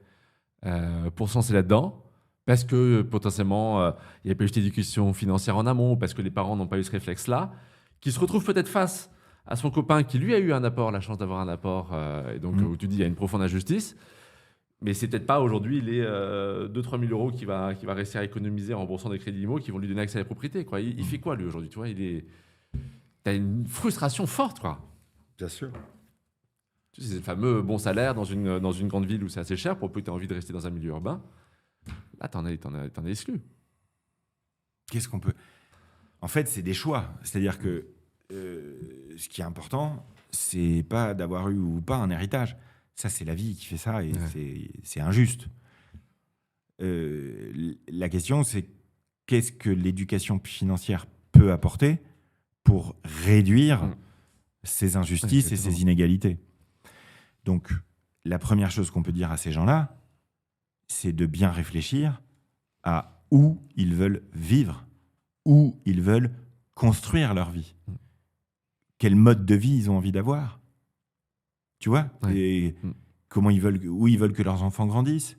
pour se lancer là-dedans, parce que potentiellement, il n'y a pas eu d'éducation financière en amont, parce que les parents n'ont pas eu ce réflexe-là, qui se retrouve peut-être face à son copain qui, lui, a eu un apport, la chance d'avoir un apport, et donc où tu dis il y a une profonde injustice, mais c'est peut-être pas aujourd'hui les 2-3 000 euros qu'il va réussir à économiser en remboursant des crédits IMO qui vont lui donner accès à la propriété. Quoi. Il fait quoi, lui, aujourd'hui, tu vois, t'as une frustration forte, quoi. Bien sûr. Tu sais, c'est le fameux bon salaire dans une grande ville où c'est assez cher pour peu que tu aies envie de rester dans un milieu urbain. Là, t'en es exclu. Qu'est-ce qu'on peut... En fait, c'est des choix. C'est-à-dire que ce qui est important, c'est pas d'avoir eu ou pas un héritage. Ça, c'est la vie qui fait ça et c'est injuste. La question, c'est qu'est-ce que l'éducation financière peut apporter pour réduire ces injustices et ces inégalités. Donc, la première chose qu'on peut dire à ces gens-là, c'est de bien réfléchir à où ils veulent vivre, où ils veulent construire leur vie. Quel mode de vie ils ont envie d'avoir. Tu vois, et où ils veulent que leurs enfants grandissent.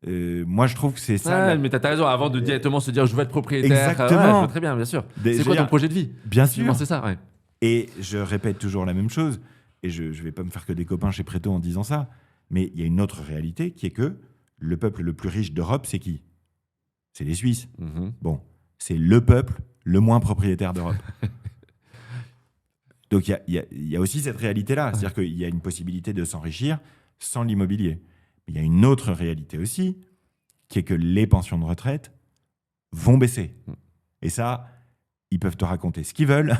Moi, je trouve que c'est ça. Mais tu as raison, avant de directement se dire je veux être propriétaire. Exactement. Je veux très bien, bien sûr. C'est quoi ton projet de vie? Bien sûr. C'est ça, ouais. Et je répète toujours la même chose, et je ne vais pas me faire que des copains chez Préto en disant ça, mais il y a une autre réalité qui est que le peuple le plus riche d'Europe, c'est qui? C'est les Suisses. Bon, c'est le peuple le moins propriétaire d'Europe. Donc, il y a aussi cette réalité-là. C'est-à-dire qu'il y a une possibilité de s'enrichir sans l'immobilier. Mais il y a une autre réalité aussi, qui est que les pensions de retraite vont baisser. Et ça, ils peuvent te raconter ce qu'ils veulent.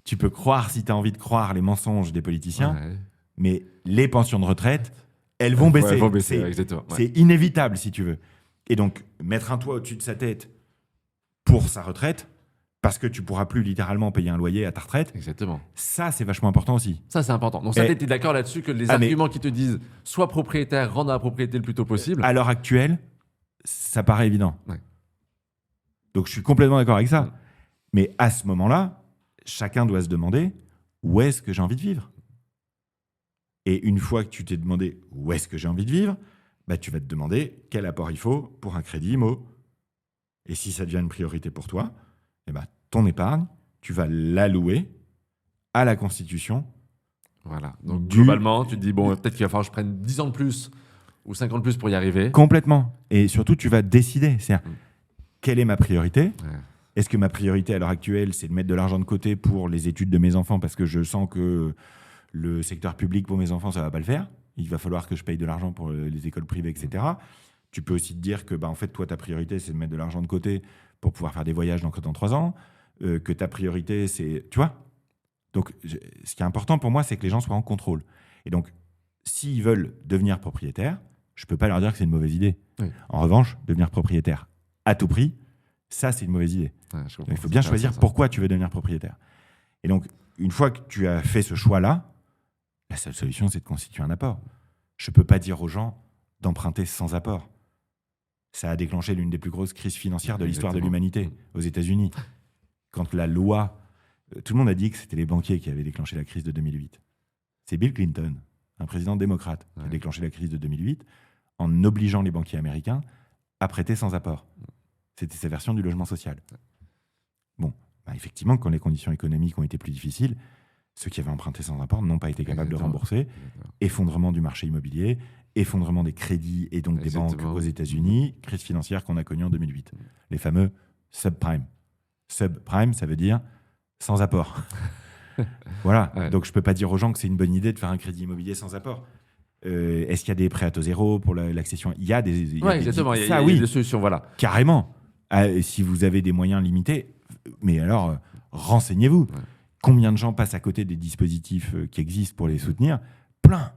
Tu peux croire, si tu as envie de croire, les mensonges des politiciens. Mais les pensions de retraite, elles vont baisser. Elles vont baisser, exactement. C'est inévitable, si tu veux. Et donc, mettre un toit au-dessus de sa tête pour sa retraite, parce que tu ne pourras plus littéralement payer un loyer à ta retraite. Exactement. Ça, c'est vachement important aussi. Ça, c'est important. Donc, tu es d'accord là-dessus que les arguments qui te disent sois propriétaire, rends la propriété le plus tôt possible. À l'heure actuelle, ça paraît évident. Donc, je suis complètement d'accord avec ça. Mais à ce moment-là, chacun doit se demander où est-ce que j'ai envie de vivre. Et une fois que tu t'es demandé où est-ce que j'ai envie de vivre, bah, tu vas te demander quel apport il faut pour un crédit IMO. Et si ça devient une priorité pour toi, eh ben, ton épargne, tu vas l'allouer à la Constitution. Voilà. Donc, globalement, tu te dis, bon, peut-être qu'il va falloir que je prenne 10 ans de plus ou 50 de plus pour y arriver. Complètement. Et surtout, tu vas décider. C'est-à-dire, quelle est ma priorité ? Est-ce que ma priorité à l'heure actuelle, c'est de mettre de l'argent de côté pour les études de mes enfants parce que je sens que le secteur public pour mes enfants, ça ne va pas le faire. Il va falloir que je paye de l'argent pour les écoles privées, etc. Tu peux aussi te dire que, en fait, toi, ta priorité, c'est de mettre de l'argent de côté pour pouvoir faire des voyages dans 3 ans, que ta priorité, c'est... Tu vois ? Donc, ce qui est important pour moi, c'est que les gens soient en contrôle. Et donc, s'ils veulent devenir propriétaires, je ne peux pas leur dire que c'est une mauvaise idée. Oui. En revanche, devenir propriétaire à tout prix, ça, c'est une mauvaise idée. Il faut bien choisir pourquoi tu veux devenir propriétaire. Et donc, une fois que tu as fait ce choix-là, la seule solution, c'est de constituer un apport. Je ne peux pas dire aux gens d'emprunter sans apport. Ça a déclenché l'une des plus grosses crises financières de l'histoire de l'humanité aux États-Unis. Quand la loi... Tout le monde a dit que c'était les banquiers qui avaient déclenché la crise de 2008. C'est Bill Clinton, un président démocrate, qui a déclenché la crise de 2008 en obligeant les banquiers américains à prêter sans apport. C'était sa version du logement social. Bon, effectivement, quand les conditions économiques ont été plus difficiles, ceux qui avaient emprunté sans apport n'ont pas été capables de rembourser. Effondrement du marché immobilier, effondrement des crédits et donc des banques aux États-Unis, crise financière qu'on a connue en 2008. Les fameux subprime. Subprime, ça veut dire sans apport. Voilà. Donc, je ne peux pas dire aux gens que c'est une bonne idée de faire un crédit immobilier sans apport. Est-ce qu'il y a des prêts à taux zéro pour l'accession ? Il y a des... exactement. Il y a des solutions, voilà. Carrément. Si vous avez des moyens limités, Mais alors, renseignez-vous. Ouais. Combien de gens passent à côté des dispositifs qui existent pour les soutenir? Plein.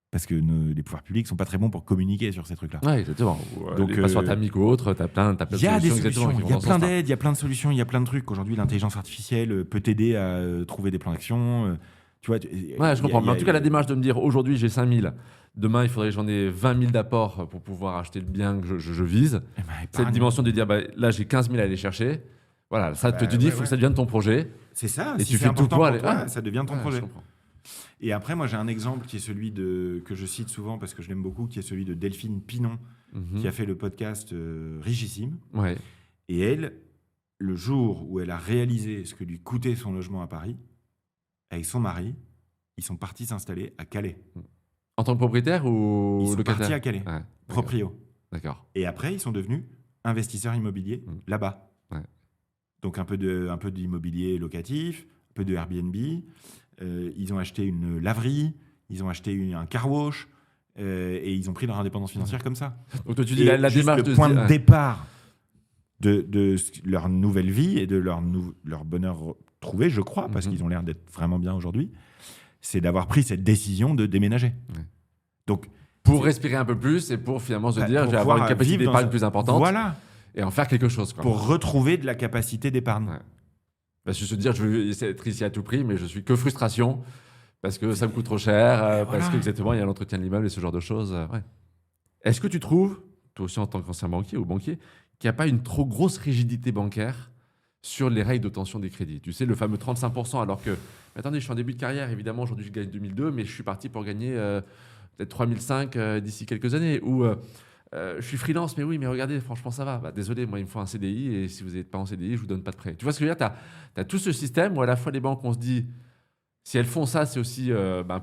Parce que les pouvoirs publics ne sont pas très bons pour communiquer sur ces trucs-là. Ouais, exactement. Donc, les passeports thermiques ou autres, tu as plein de il y a des solutions, exactement, il y a plein d'aides, il y a plein de solutions, il y a plein de trucs. Aujourd'hui, l'intelligence artificielle peut t'aider à trouver des plans d'action. Tu vois, Ouais, je comprends. Mais en tout cas, la démarche de me dire aujourd'hui, j'ai 5 000, demain, il faudrait que j'en ai 20 000 d'apport pour pouvoir acheter le bien que je vise. eh ben, Cette épargne. dimension de dire, là, j'ai 15 000 à aller chercher. Voilà, ça, tu dis, il faut que ça devienne ton projet. C'est ça, Et si tu c'est fais tout important pour pour aller. toi, ça devient ton Ouais, projet. je comprends. Et après, moi, j'ai un exemple qui est celui que je cite souvent parce que je l'aime beaucoup, qui est celui de Delphine Pinon, qui a fait le podcast Richissime. Ouais. Et elle, le jour où elle a réalisé ce que lui coûtait son logement à Paris, avec son mari, ils sont partis s'installer à Calais. En tant que propriétaire ou Ils sont locataire? partis à Calais, Ouais, proprio. d'accord. Et après, ils sont devenus investisseurs immobiliers là-bas. Ouais. Donc un peu d'immobilier locatif, un peu de Airbnb. Ils ont acheté une laverie, ils ont acheté un car wash, et ils ont pris leur indépendance financière comme ça. Donc toi, tu dis Et la juste démarche le de point se de dire, départ de leur nouvelle vie et de leur bonheur trouvé, je crois, parce qu'ils ont l'air d'être vraiment bien aujourd'hui, c'est d'avoir pris cette décision de déménager. Ouais. Donc, pour respirer un peu plus et pour finalement se dire, pour je vais avoir une pouvoir capacité vivre dans d'épargne un- plus importante Voilà, et en faire quelque chose. Quoi. pour retrouver de la capacité d'épargne. Ouais. Parce que se dire, je veux être ici à tout prix, mais je suis que frustration parce que ça me coûte trop cher, parce voilà. que exactement, il y a l'entretien de l'immeuble et ce genre de choses. Ouais. Est-ce que tu trouves, toi aussi en tant qu'ancien banquier ou banquier, qu'il n'y a pas une trop grosse rigidité bancaire sur les règles d'obtention des crédits? Tu sais, le fameux 35%, alors que, mais attendez, je suis en début de carrière, évidemment, aujourd'hui je gagne 2002, mais je suis parti pour gagner peut-être 3005 d'ici quelques années. Ou je suis freelance, mais oui, mais regardez, franchement, ça va. Bah, désolé, moi, il me faut un CDI, et si vous n'êtes pas en CDI, je vous donne pas de prêt. Tu vois ce que je veux dire? Tu as tout ce système où à la fois les banques, on se dit, si elles font ça, c'est aussi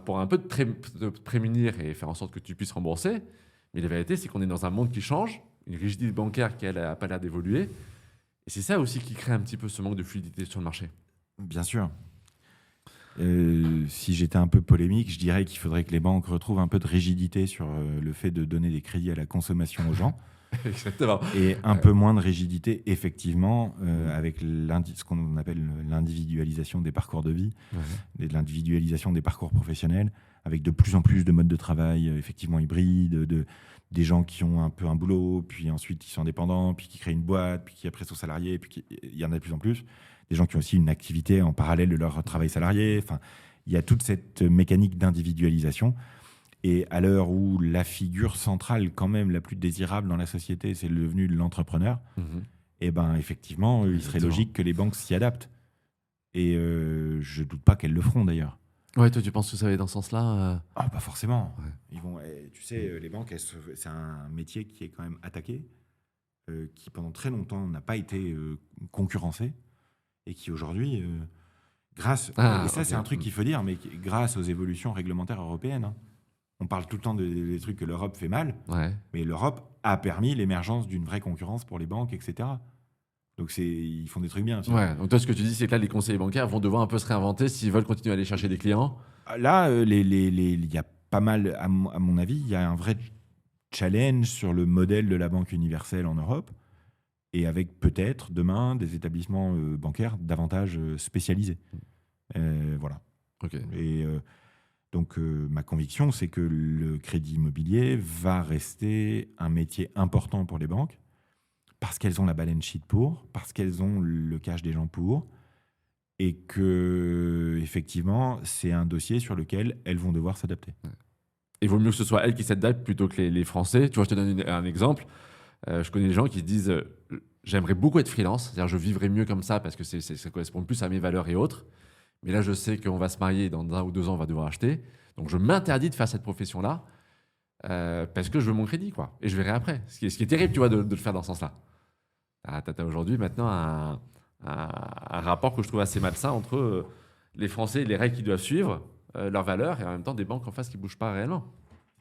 pour un peu de prémunir et faire en sorte que tu puisses rembourser. Mais la vérité, c'est qu'on est dans un monde qui change, une rigidité bancaire qui, elle, n'a pas l'air d'évoluer. Et c'est ça aussi qui crée un petit peu ce manque de fluidité sur le marché. Bien sûr. Si j'étais un peu polémique, je dirais qu'il faudrait que les banques retrouvent un peu de rigidité sur le fait de donner des crédits à la consommation aux gens. Exactement. Et un peu moins de rigidité, effectivement, avec ce qu'on appelle l'individualisation des parcours de vie, et de l'individualisation des parcours professionnels, avec de plus en plus de modes de travail effectivement hybrides, des gens qui ont un peu un boulot, puis ensuite qui sont indépendants, puis qui créent une boîte, puis qui après sont salariés, puis il y en a de plus en plus. Des gens qui ont aussi une activité en parallèle de leur travail salarié. Enfin, il y a toute cette mécanique d'individualisation. Et à l'heure où la figure centrale, quand même, la plus désirable dans la société, c'est devenu l'entrepreneur, et ben effectivement, il serait logique que les banques s'y adaptent. Et je ne doute pas qu'elles le feront d'ailleurs. Ouais, toi, tu penses que ça va aller dans ce sens-là Ah, pas forcément. Ouais. Ils vont, tu sais, les banques, c'est un métier qui est quand même attaqué, qui pendant très longtemps n'a pas été concurrencé, et qui aujourd'hui, grâce... et ça, c'est un truc qu'il faut dire, mais grâce aux évolutions réglementaires européennes, hein. On parle tout le temps des trucs que l'Europe fait mal, mais l'Europe a permis l'émergence d'une vraie concurrence pour les banques, etc. Donc ils font des trucs bien. Ouais, donc toi, ce que tu dis, c'est que là, les conseillers bancaires vont devoir un peu se réinventer s'ils veulent continuer à aller chercher des clients. Là, il y a pas mal, à mon avis, il y a un vrai challenge sur le modèle de la banque universelle en Europe, et avec peut-être demain des établissements bancaires davantage spécialisés. Voilà. Ok. Et donc ma conviction, c'est que le crédit immobilier va rester un métier important pour les banques, parce qu'elles ont la balance sheet pour, parce qu'elles ont le cash des gens pour, et que effectivement, c'est un dossier sur lequel elles vont devoir s'adapter. Il vaut mieux que ce soit elles qui s'adaptent plutôt que les Français. Tu vois, je te donne un exemple. Je connais des gens qui se disent j'aimerais beaucoup être freelance, c'est-à-dire je vivrais mieux comme ça parce que ça correspond plus à mes valeurs et autres. Mais là, je sais qu'on va se marier, dans 1 ou 2 ans, on va devoir acheter. Donc, je m'interdis de faire cette profession-là parce que je veux mon crédit, quoi. Et je verrai après. Ce qui est terrible, tu vois, de le faire dans ce sens-là. Tu as aujourd'hui maintenant un rapport que je trouve assez malsain entre les Français et les règles qu'ils doivent suivre, leurs valeurs, et en même temps des banques en face qui ne bougent pas réellement.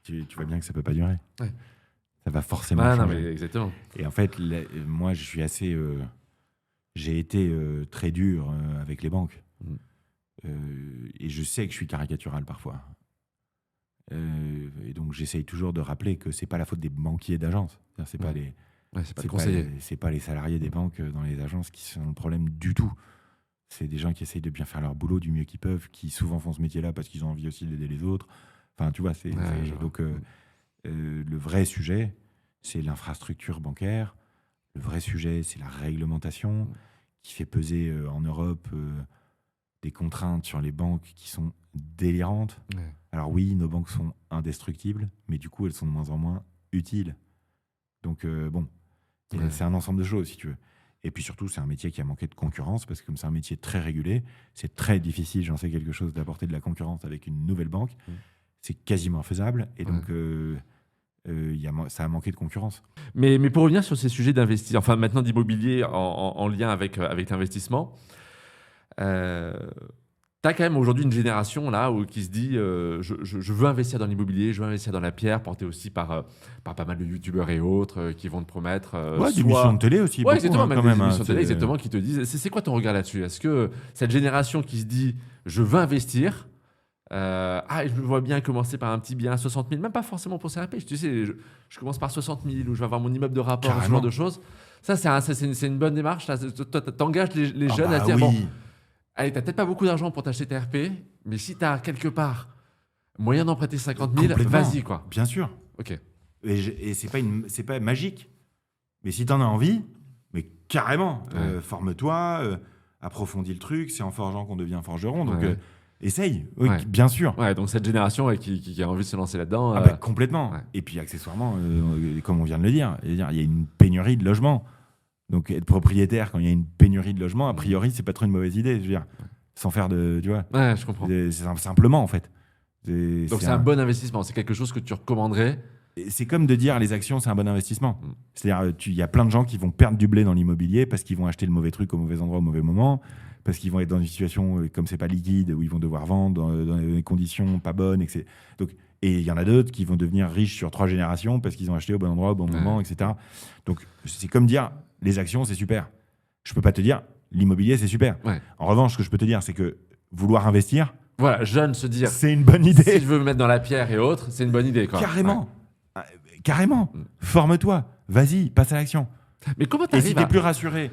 Tu vois bien que ça ne peut pas durer. Ouais. Ça va forcément Non, changer. mais exactement. Et en fait, moi, je suis assez... j'ai été très dur avec les banques. Et je sais que je suis caricatural parfois. Et donc, j'essaye toujours de rappeler que ce n'est pas la faute des banquiers d'agence. C'est pas Ouais, c'est pas le conseiller. C'est pas les salariés des banques dans les agences qui sont le problème du tout. C'est des gens qui essayent de bien faire leur boulot du mieux qu'ils peuvent, qui souvent font ce métier-là parce qu'ils ont envie aussi d'aider les autres. Enfin, tu vois, donc le vrai sujet, c'est l'infrastructure bancaire. Le vrai sujet, c'est la réglementation qui fait peser en Europe des contraintes sur les banques qui sont délirantes. Ouais. Alors oui, nos banques sont indestructibles, mais du coup, elles sont de moins en moins utiles. Donc c'est un ensemble de choses, si tu veux. Et puis surtout, c'est un métier qui a manqué de concurrence, parce que comme c'est un métier très régulé, c'est très difficile, j'en sais quelque chose, d'apporter de la concurrence avec une nouvelle banque. C'est quasiment infaisable. Et donc, ça a manqué de concurrence. Mais pour revenir sur ces sujets d'investissement, enfin maintenant d'immobilier en lien avec l'investissement, tu as quand même aujourd'hui une génération là qui se dit je veux investir dans l'immobilier, je veux investir dans la pierre, portée aussi par pas mal de youtubeurs et autres qui vont te promettre. Des émissions de télé aussi. Ouais, exactement, même des émissions de télé, exactement, qui te disent. C'est quoi ton regard là-dessus? Est-ce que cette génération qui se dit je veux investir, je me vois bien commencer par un petit bien à 60 000, même pas forcément pour CRP, tu sais, je commence par 60 000 ou je vais avoir mon immeuble de rapport, ce genre de choses. Ça, c'est une bonne démarche. Toi, t'engages les jeunes à se dire bon. Allez, tu n'as peut-être pas beaucoup d'argent pour t'acheter tes RP, mais si tu as quelque part moyen d'en prêter 50 000, vas-y, quoi. Bien sûr. Ok. Et c'est pas magique. Mais si tu en as envie, mais carrément, forme-toi, approfondis le truc. C'est en forgeant qu'on devient forgeron. Donc, essaye, bien sûr. Ouais, donc cette génération qui a envie de se lancer là-dedans. Complètement. Ouais. Et puis, accessoirement, comme on vient de le dire, il y a une pénurie de logements. Donc, être propriétaire quand il y a une pénurie de logements, a priori, c'est pas trop une mauvaise idée, je veux dire, sans faire de, tu vois. Ouais, je comprends. C'est simplement, en fait. Donc, c'est un bon investissement. C'est quelque chose que tu recommanderais. C'est comme de dire les actions, c'est un bon investissement. C'est-à-dire, il y a plein de gens qui vont perdre du blé dans l'immobilier parce qu'ils vont acheter le mauvais truc au mauvais endroit au mauvais moment, parce qu'ils vont être dans une situation comme c'est pas liquide où ils vont devoir vendre dans des conditions pas bonnes, etc. Et il y en a d'autres qui vont devenir riches sur 3 générations parce qu'ils ont acheté au bon endroit au bon moment, etc. Donc, c'est comme dire les actions, c'est super. Je peux pas te dire l'immobilier, c'est super. Ouais. En revanche, ce que je peux te dire, c'est que vouloir investir, voilà, jeune, se dire, c'est une bonne idée. Si je veux me mettre dans la pierre et autres, c'est une bonne idée, quoi. Carrément. Ouais. Carrément. Forme-toi. Vas-y, passe à l'action. Mais comment t'arrives? Et si t'es plus rassuré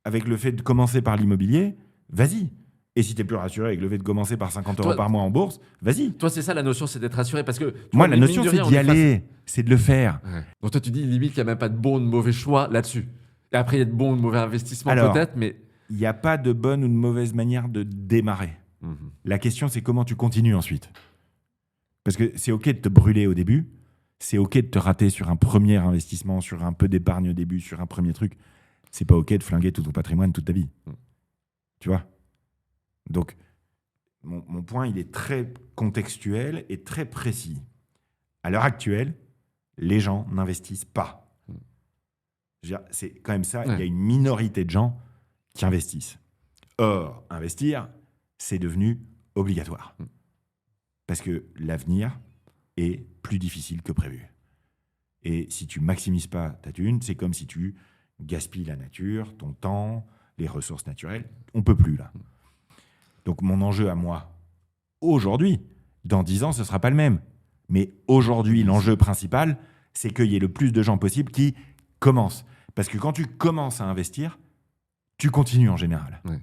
avec le fait de commencer par l'immobilier, vas-y. Et si t'es plus rassuré avec le fait de commencer par 50 € par mois en bourse, vas-y. Toi, c'est ça la notion, c'est d'être rassuré, parce que moi, la notion, c'est d'y aller, c'est de le faire. Ouais. Donc toi, tu dis limite qu'il n'y a même pas de bon ou de mauvais choix là-dessus. Et après, il y a de bons ou de mauvais investissements peut-être, mais il n'y a pas de bonne ou de mauvaise manière de démarrer. La question, c'est comment tu continues ensuite. Parce que c'est OK de te brûler au début, c'est OK de te rater sur un premier investissement, sur un peu d'épargne au début, sur un premier truc. C'est pas OK de flinguer tout ton patrimoine toute ta vie. Tu vois? Donc, mon point, il est très contextuel et très précis. À l'heure actuelle, les gens n'investissent pas. C'est quand même ça, il y a une minorité de gens qui investissent. Or, investir, c'est devenu obligatoire. Parce que l'avenir est plus difficile que prévu. Et si tu maximises pas ta thune, c'est comme si tu gaspilles la nature, ton temps, les ressources naturelles. On peut plus, là. Donc, mon enjeu à moi, aujourd'hui, dans 10 ans, ce sera pas le même. Mais aujourd'hui, l'enjeu principal, c'est qu'il y ait le plus de gens possible qui commencent. Parce que quand tu commences à investir, tu continues en général. Ouais.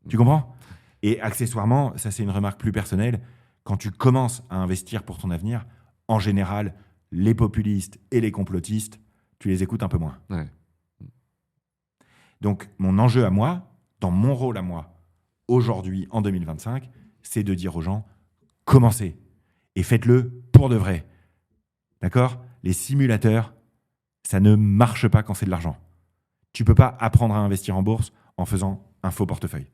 Tu comprends? Et accessoirement, ça c'est une remarque plus personnelle, quand tu commences à investir pour ton avenir, en général, les populistes et les complotistes, tu les écoutes un peu moins. Ouais. Donc mon enjeu à moi, dans mon rôle à moi, aujourd'hui, en 2025, c'est de dire aux gens, commencez et faites-le pour de vrai. D'accord? Les simulateurs, ça ne marche pas quand c'est de l'argent. Tu ne peux pas apprendre à investir en bourse en faisant un faux portefeuille.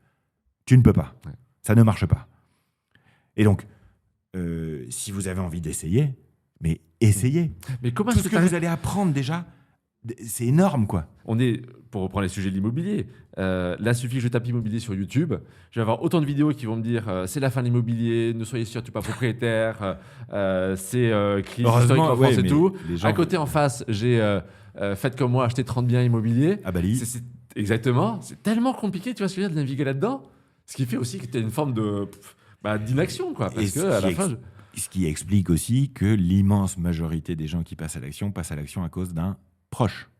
Tu ne peux pas. Ouais. Ça ne marche pas. Et donc, si vous avez envie d'essayer, mais essayez. Mais comment tout ce que vous allez apprendre déjà, c'est énorme, quoi. On est, pour reprendre les sujets de l'immobilier, là, suffit que je tape immobilier sur YouTube, je vais avoir autant de vidéos qui vont me dire c'est la fin de l'immobilier, ne soyez sûr, tu n'es pas propriétaire, c'est crise historique en France et tout. À côté, en face, j'ai faites comme moi, achetez 30 biens immobiliers. À Bali. Exactement. C'est tellement compliqué, tu vois ce que je veux dire, de naviguer là-dedans. Ce qui fait aussi que tu as une forme d'inaction, quoi. Parce que à la fin, ce qui explique aussi que l'immense majorité des gens qui passent à l'action à cause d'un proche.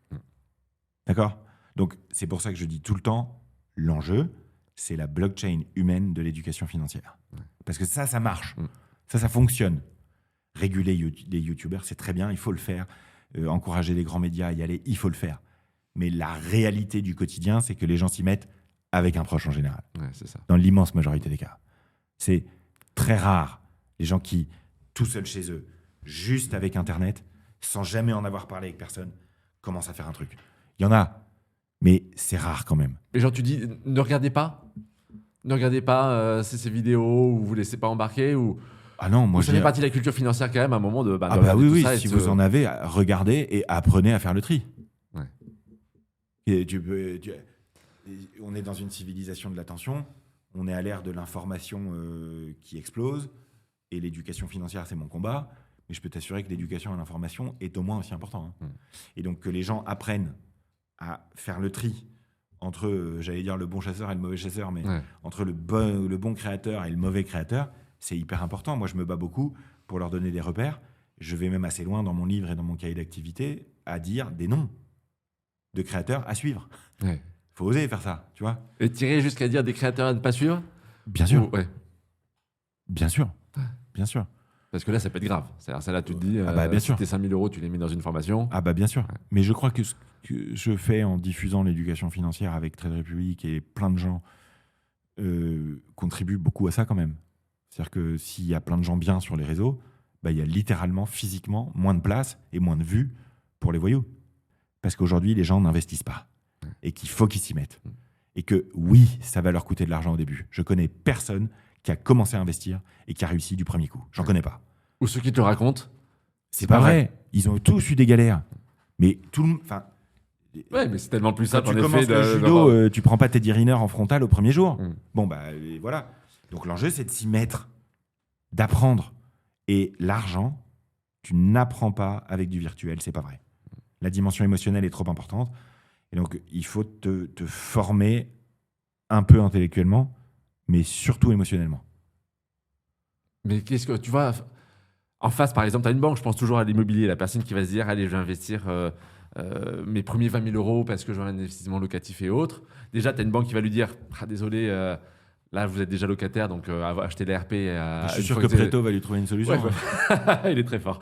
D'accord ? Donc, c'est pour ça que je dis tout le temps, l'enjeu, c'est la blockchain humaine de l'éducation financière. Parce que ça marche. Ça fonctionne. Réguler les youtubeurs, c'est très bien, il faut le faire. Encourager les grands médias à y aller, il faut le faire. Mais la réalité du quotidien, c'est que les gens s'y mettent avec un proche en général. Ouais, c'est ça. Dans l'immense majorité des cas. C'est très rare, les gens qui, tout seuls chez eux, juste avec Internet, sans jamais en avoir parlé avec personne, commencent à faire un truc. Il y en a, mais c'est rare quand même. Mais genre, tu dis, ne regardez pas. Ne regardez pas ces vidéos, ou vous laissez pas embarquer, ou... Ah non, moi ça fait partie de la culture financière quand même, à un moment de... Ah bah oui, tout ça si vous en avez, regardez et apprenez à faire le tri. Ouais. Et on est dans une civilisation de l'attention, on est à l'ère de l'information qui explose, et l'éducation financière, c'est mon combat, mais je peux t'assurer que l'éducation à l'information est au moins aussi important. Hein. Et donc que les gens apprennent à faire le tri entre, j'allais dire, le bon chasseur et le mauvais chasseur, mais entre le bon créateur et le mauvais créateur, c'est hyper important. Moi, je me bats beaucoup pour leur donner des repères. Je vais même assez loin dans mon livre et dans mon cahier d'activité à dire des noms de créateurs à suivre. Ouais. Faut oser faire ça, tu vois. Et tirer jusqu'à dire des créateurs à ne pas suivre ? Bien sûr. Ouais. Bien sûr. Bien sûr. Parce que là, ça peut être grave. C'est-à-dire, ça, là, tu te dis, bien sûr. tes 5 000 €, tu les mets dans une formation. Ah bah bien sûr. Ouais. Mais je crois que ce que je fais en diffusant l'éducation financière avec Trade Republic et plein de gens contribue beaucoup à ça quand même. C'est-à-dire que s'il y a plein de gens bien sur les réseaux, bah, il y a littéralement, physiquement, moins de place et moins de vues pour les voyous. Parce qu'aujourd'hui, les gens n'investissent pas. Et qu'il faut qu'ils s'y mettent. Et que oui, ça va leur coûter de l'argent au début. Je connais personne qui a commencé à investir et qui a réussi du premier coup. J'en connais pas. Ou ceux qui te le racontent. C'est pas vrai. Ils ont tous eu des galères. Mais tout le monde... Ouais, mais c'est tellement plus simple. Quand tu commences le judo, tu prends pas Teddy Riner en frontal au premier jour. Bon, bah voilà. Donc l'enjeu, c'est de s'y mettre, d'apprendre. Et l'argent, tu n'apprends pas avec du virtuel, c'est pas vrai. La dimension émotionnelle est trop importante. Et donc, il faut te former un peu intellectuellement, mais surtout émotionnellement. Mais qu'est-ce que tu vois en face, par exemple, tu as une banque, je pense toujours à l'immobilier, la personne qui va se dire, allez, je vais investir mes premiers 20 000 € parce que j'ai un investissement locatif et autres. Déjà, tu as une banque qui va lui dire, désolé, là, vous êtes déjà locataire, donc achetez l'ARP. Je suis sûr que Préto va lui trouver une solution. Ouais. Il est très fort.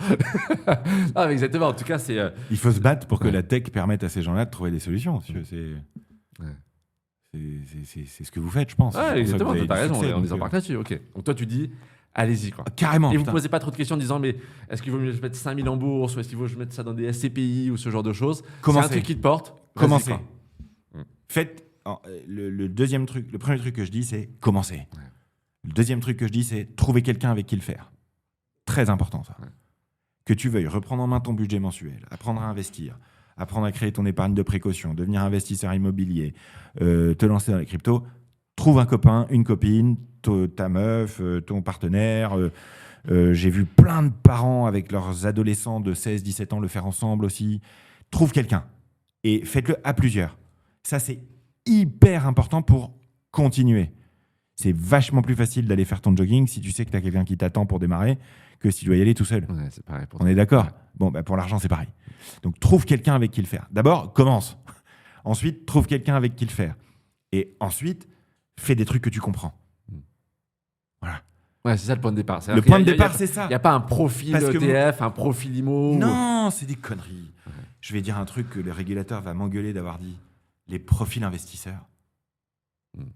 Ah, mais exactement, en tout cas, c'est... Il faut se battre pour que la tech permette à ces gens-là de trouver des solutions. C'est ce que vous faites, je pense. Ouais, exactement, tu as raison, on désembarque là-dessus. Okay. Donc toi, tu dis... Allez-y, quoi. Carrément. Et vous ne posez pas trop de questions en disant, mais est-ce qu'il vaut mieux mettre 5 000 en bourse ou est-ce qu'il vaut mieux mettre ça dans des SCPI ou ce genre de choses ? C'est un truc qui te porte. Commencez. Faites le premier truc que je dis, c'est commencer. Ouais. Le deuxième truc que je dis, c'est trouver quelqu'un avec qui le faire. Très important, ça. Ouais. Que tu veuilles reprendre en main ton budget mensuel, apprendre à investir, apprendre à créer ton épargne de précaution, devenir investisseur immobilier, te lancer dans les cryptos, trouve un copain, une copine, ta meuf, ton partenaire. J'ai vu plein de parents avec leurs adolescents de 16-17 ans le faire ensemble aussi. Trouve quelqu'un et faites-le à plusieurs. Ça, c'est hyper important pour continuer. C'est vachement plus facile d'aller faire ton jogging si tu sais que tu as quelqu'un qui t'attend pour démarrer que si tu dois y aller tout seul. Ouais, c'est pareil pour On est d'accord ? Bon, bah pour l'argent, c'est pareil. Donc, trouve quelqu'un avec qui le faire. D'abord, commence. Ensuite, trouve quelqu'un avec qui le faire. Et ensuite, fais des trucs que tu comprends. Voilà. Ouais, c'est ça le point de départ. Le point de départ, c'est ça. Il n'y a pas un profil ETF, un profil IMO. Non, c'est des conneries. Ouais. Je vais dire un truc que le régulateur va m'engueuler d'avoir dit. Les profils investisseurs.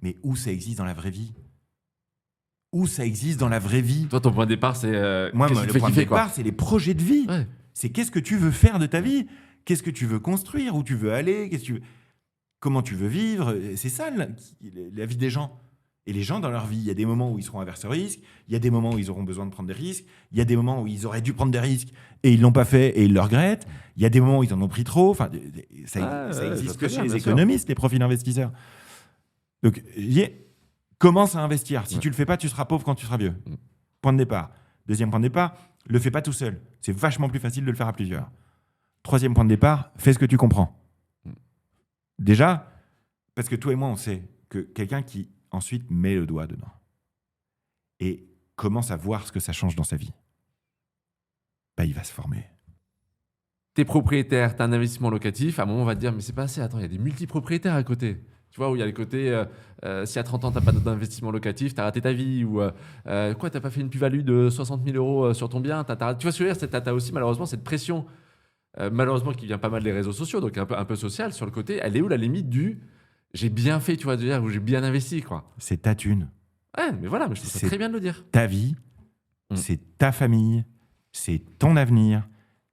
Mais où ça existe dans la vraie vie ? Où ça existe dans la vraie vie ? Toi, ton point de départ, c'est... Moi, le point de départ, c'est les projets de vie. Ouais. C'est qu'est-ce que tu veux faire de ta vie ? Qu'est-ce que tu veux construire ? Où tu veux aller ? Comment tu veux vivre ? C'est ça, la vie des gens. Et les gens, dans leur vie, il y a des moments où ils seront averses au risque, il y a des moments où ils auront besoin de prendre des risques, il y a des moments où ils auraient dû prendre des risques et ils ne l'ont pas fait et ils le regrettent, il y a des moments où ils en ont pris trop. Enfin, ça existe que chez les économistes, les profils investisseurs. Donc, commence à investir. Si tu ne le fais pas, tu seras pauvre quand tu seras vieux. Point de départ. Deuxième point de départ, ne le fais pas tout seul. C'est vachement plus facile de le faire à plusieurs. Troisième point de départ, fais ce que tu comprends. Déjà, parce que toi et moi, on sait que quelqu'un qui ensuite met le doigt dedans et commence à voir ce que ça change dans sa vie, bah, il va se former. tu es propriétaire, tu as un investissement locatif, à un moment, on va te dire, mais c'est pas assez, attends, il y a des multipropriétaires à côté. Tu vois, où il y a les côtés, si à 30 ans, tu n'as pas d'investissement locatif, tu as raté ta vie, ou tu n'as pas fait une plus-value de 60 000 euros sur ton bien. Tu vois ce que je veux dire, tu as aussi malheureusement cette pression, malheureusement qui vient pas mal des réseaux sociaux, donc un peu social sur le côté. Elle est où la limite du j'ai bien fait, tu vois, de dire, où j'ai bien investi, quoi. C'est ta thune. Ouais, mais voilà, mais je trouve ça très bien de le dire. Ta vie, c'est ta famille, c'est ton avenir,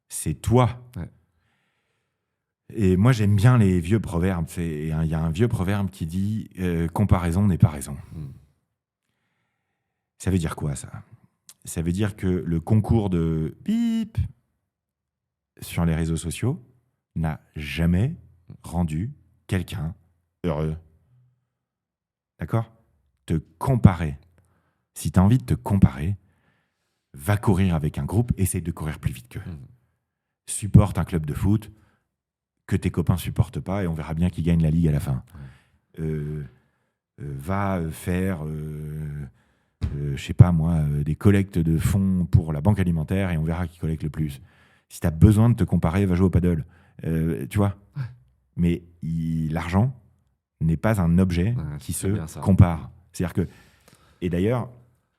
c'est toi. Ouais. Et moi, j'aime bien les vieux proverbes. Il y a un vieux proverbe qui dit comparaison n'est pas raison. Ça veut dire quoi, ça? Ça veut dire que le concours de bip sur les réseaux sociaux n'a jamais rendu quelqu'un heureux. D'accord? Te comparer. Si tu as envie de te comparer, va courir avec un groupe, essaye de courir plus vite qu'eux. Supporte un club de foot que tes copains supportent pas et on verra bien qui gagne la ligue à la fin. Va faire, je sais pas moi, des collectes de fonds pour la banque alimentaire et on verra qui collecte le plus. Si tu as besoin de te comparer, va jouer au paddle. Tu vois? Mais l'argent n'est pas un objet qui se compare. C'est-à-dire que, et d'ailleurs,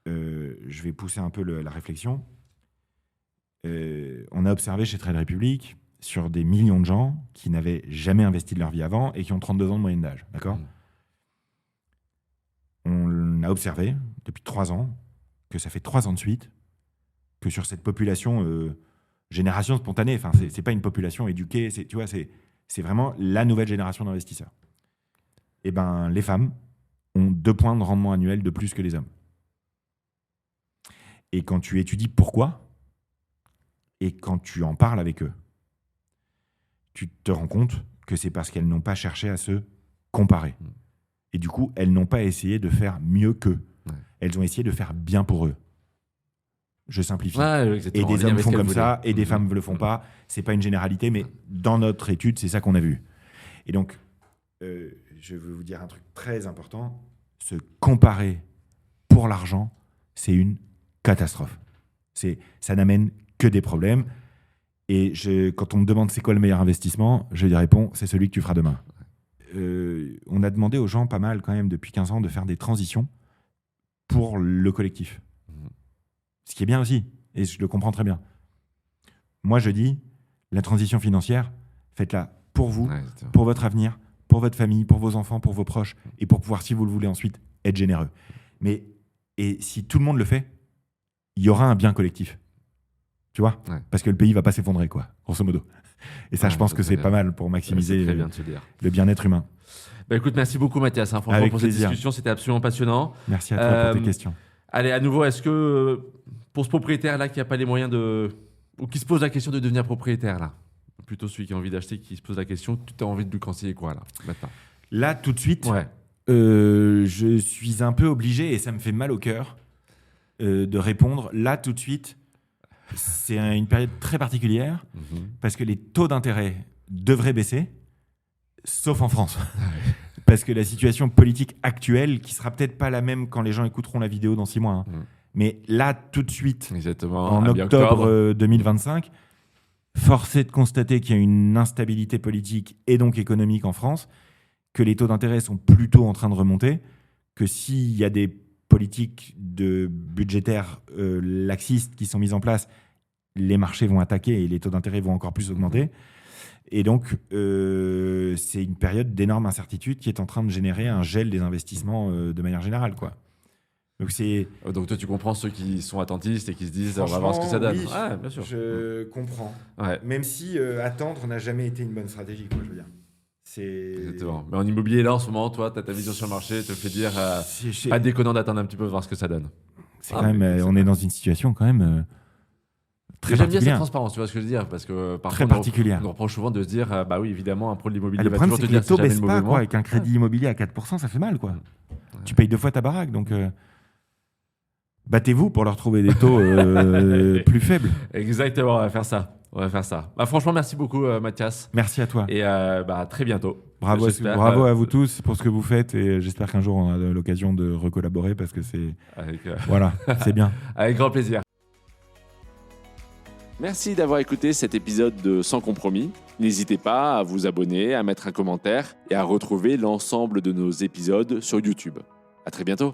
je vais pousser un peu la réflexion. On a observé chez Trade Republic sur des millions de gens qui n'avaient jamais investi de leur vie avant et qui ont 32 ans de moyenne d'âge. D'accord ? On a observé depuis 3 ans que ça fait 3 ans de suite que sur cette population, génération spontanée, enfin, c'est pas une population éduquée, tu vois, c'est vraiment la nouvelle génération d'investisseurs. Et ben, les femmes ont 2 points de rendement annuel de plus que les hommes. Et quand tu étudies pourquoi, et quand tu en parles avec eux, tu te rends compte que c'est parce qu'elles n'ont pas cherché à se comparer. Et du coup, elles n'ont pas essayé de faire mieux qu'eux. Elles ont essayé de faire bien pour eux. Je simplifie. Et des hommes font comme ça, et des femmes ne le font pas. C'est pas une généralité, mais dans notre étude, c'est ça qu'on a vu. Et donc, je veux vous dire un truc très important. Se comparer pour l'argent, c'est une catastrophe. Ça n'amène que des problèmes. Et quand on me demande c'est quoi le meilleur investissement, je lui réponds, c'est celui que tu feras demain. On a demandé aux gens pas mal quand même depuis 15 ans de faire des transitions pour le collectif. Ce qui est bien aussi, et je le comprends très bien. Moi, je dis, la transition financière, faites-la pour vous, pour votre avenir, pour votre famille, pour vos enfants, pour vos proches, et pour pouvoir, si vous le voulez ensuite, être généreux. Et si tout le monde le fait, il y aura un bien collectif. Tu vois ? Parce que le pays ne va pas s'effondrer, quoi, grosso modo. Et ça, je pense que c'est pas mal pour maximiser le bien-être humain. Bah, écoute, merci beaucoup, Mathias. Franchement, pour cette discussion, c'était absolument passionnant. Merci à toi pour tes questions. Allez, à nouveau, est-ce que pour ce propriétaire-là qui n'a pas les moyens ou qui se pose la question de devenir propriétaire, là, plutôt celui qui a envie d'acheter, qui se pose la question, tu as envie de lui conseiller quoi, là, maintenant ? Là, tout de suite, je suis un peu obligé, et ça me fait mal au cœur, de répondre. Là, tout de suite, c'est une période très particulière, parce que les taux d'intérêt devraient baisser, sauf en France. Parce que la situation politique actuelle, qui sera peut-être pas la même quand les gens écouteront la vidéo dans 6 mois, mais là, tout de suite, en octobre 2025, force est de constater qu'il y a une instabilité politique et donc économique en France, que les taux d'intérêt sont plutôt en train de remonter, que s'il y a des politiques budgétaires laxistes qui sont mises en place, les marchés vont attaquer et les taux d'intérêt vont encore plus augmenter. Et donc, c'est une période d'énorme incertitude qui est en train de générer un gel des investissements de manière générale, quoi. Donc toi, tu comprends ceux qui sont attentistes et qui se disent on va voir ce que ça donne. Oui, bien sûr. Je comprends. Même si attendre n'a jamais été une bonne stratégie, quoi, je veux dire. Exactement. Mais en immobilier, là, en ce moment, toi, tu as ta vision sur le marché, te fait dire pas déconnant d'attendre un petit peu, voir ce que ça donne. On est dans une situation quand même très particulière. J'aime bien cette transparence, tu vois ce que je veux dire, parce que parfois, on nous reproche souvent de se dire bah oui, évidemment, un pro de l'immobilier le problème, c'est que les taux baissent pas, quoi. Avec un crédit immobilier à 4%, ça fait mal, quoi. Tu payes 2 fois ta baraque, donc battez-vous pour leur trouver des taux plus faibles. Exactement, on va faire ça. Bah, franchement, merci beaucoup, Mathias. Merci à toi. Et à très bientôt. Bravo à vous tous pour ce que vous faites, et j'espère qu'un jour on a l'occasion de recollaborer, parce que c'est voilà, c'est bien. Avec grand plaisir. Merci d'avoir écouté cet épisode de Sans Compromis. N'hésitez pas à vous abonner, à mettre un commentaire et à retrouver l'ensemble de nos épisodes sur YouTube. À très bientôt.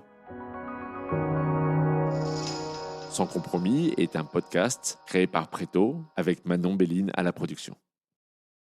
Sans Compromis est un podcast créé par Preto avec Manon Béline à la production.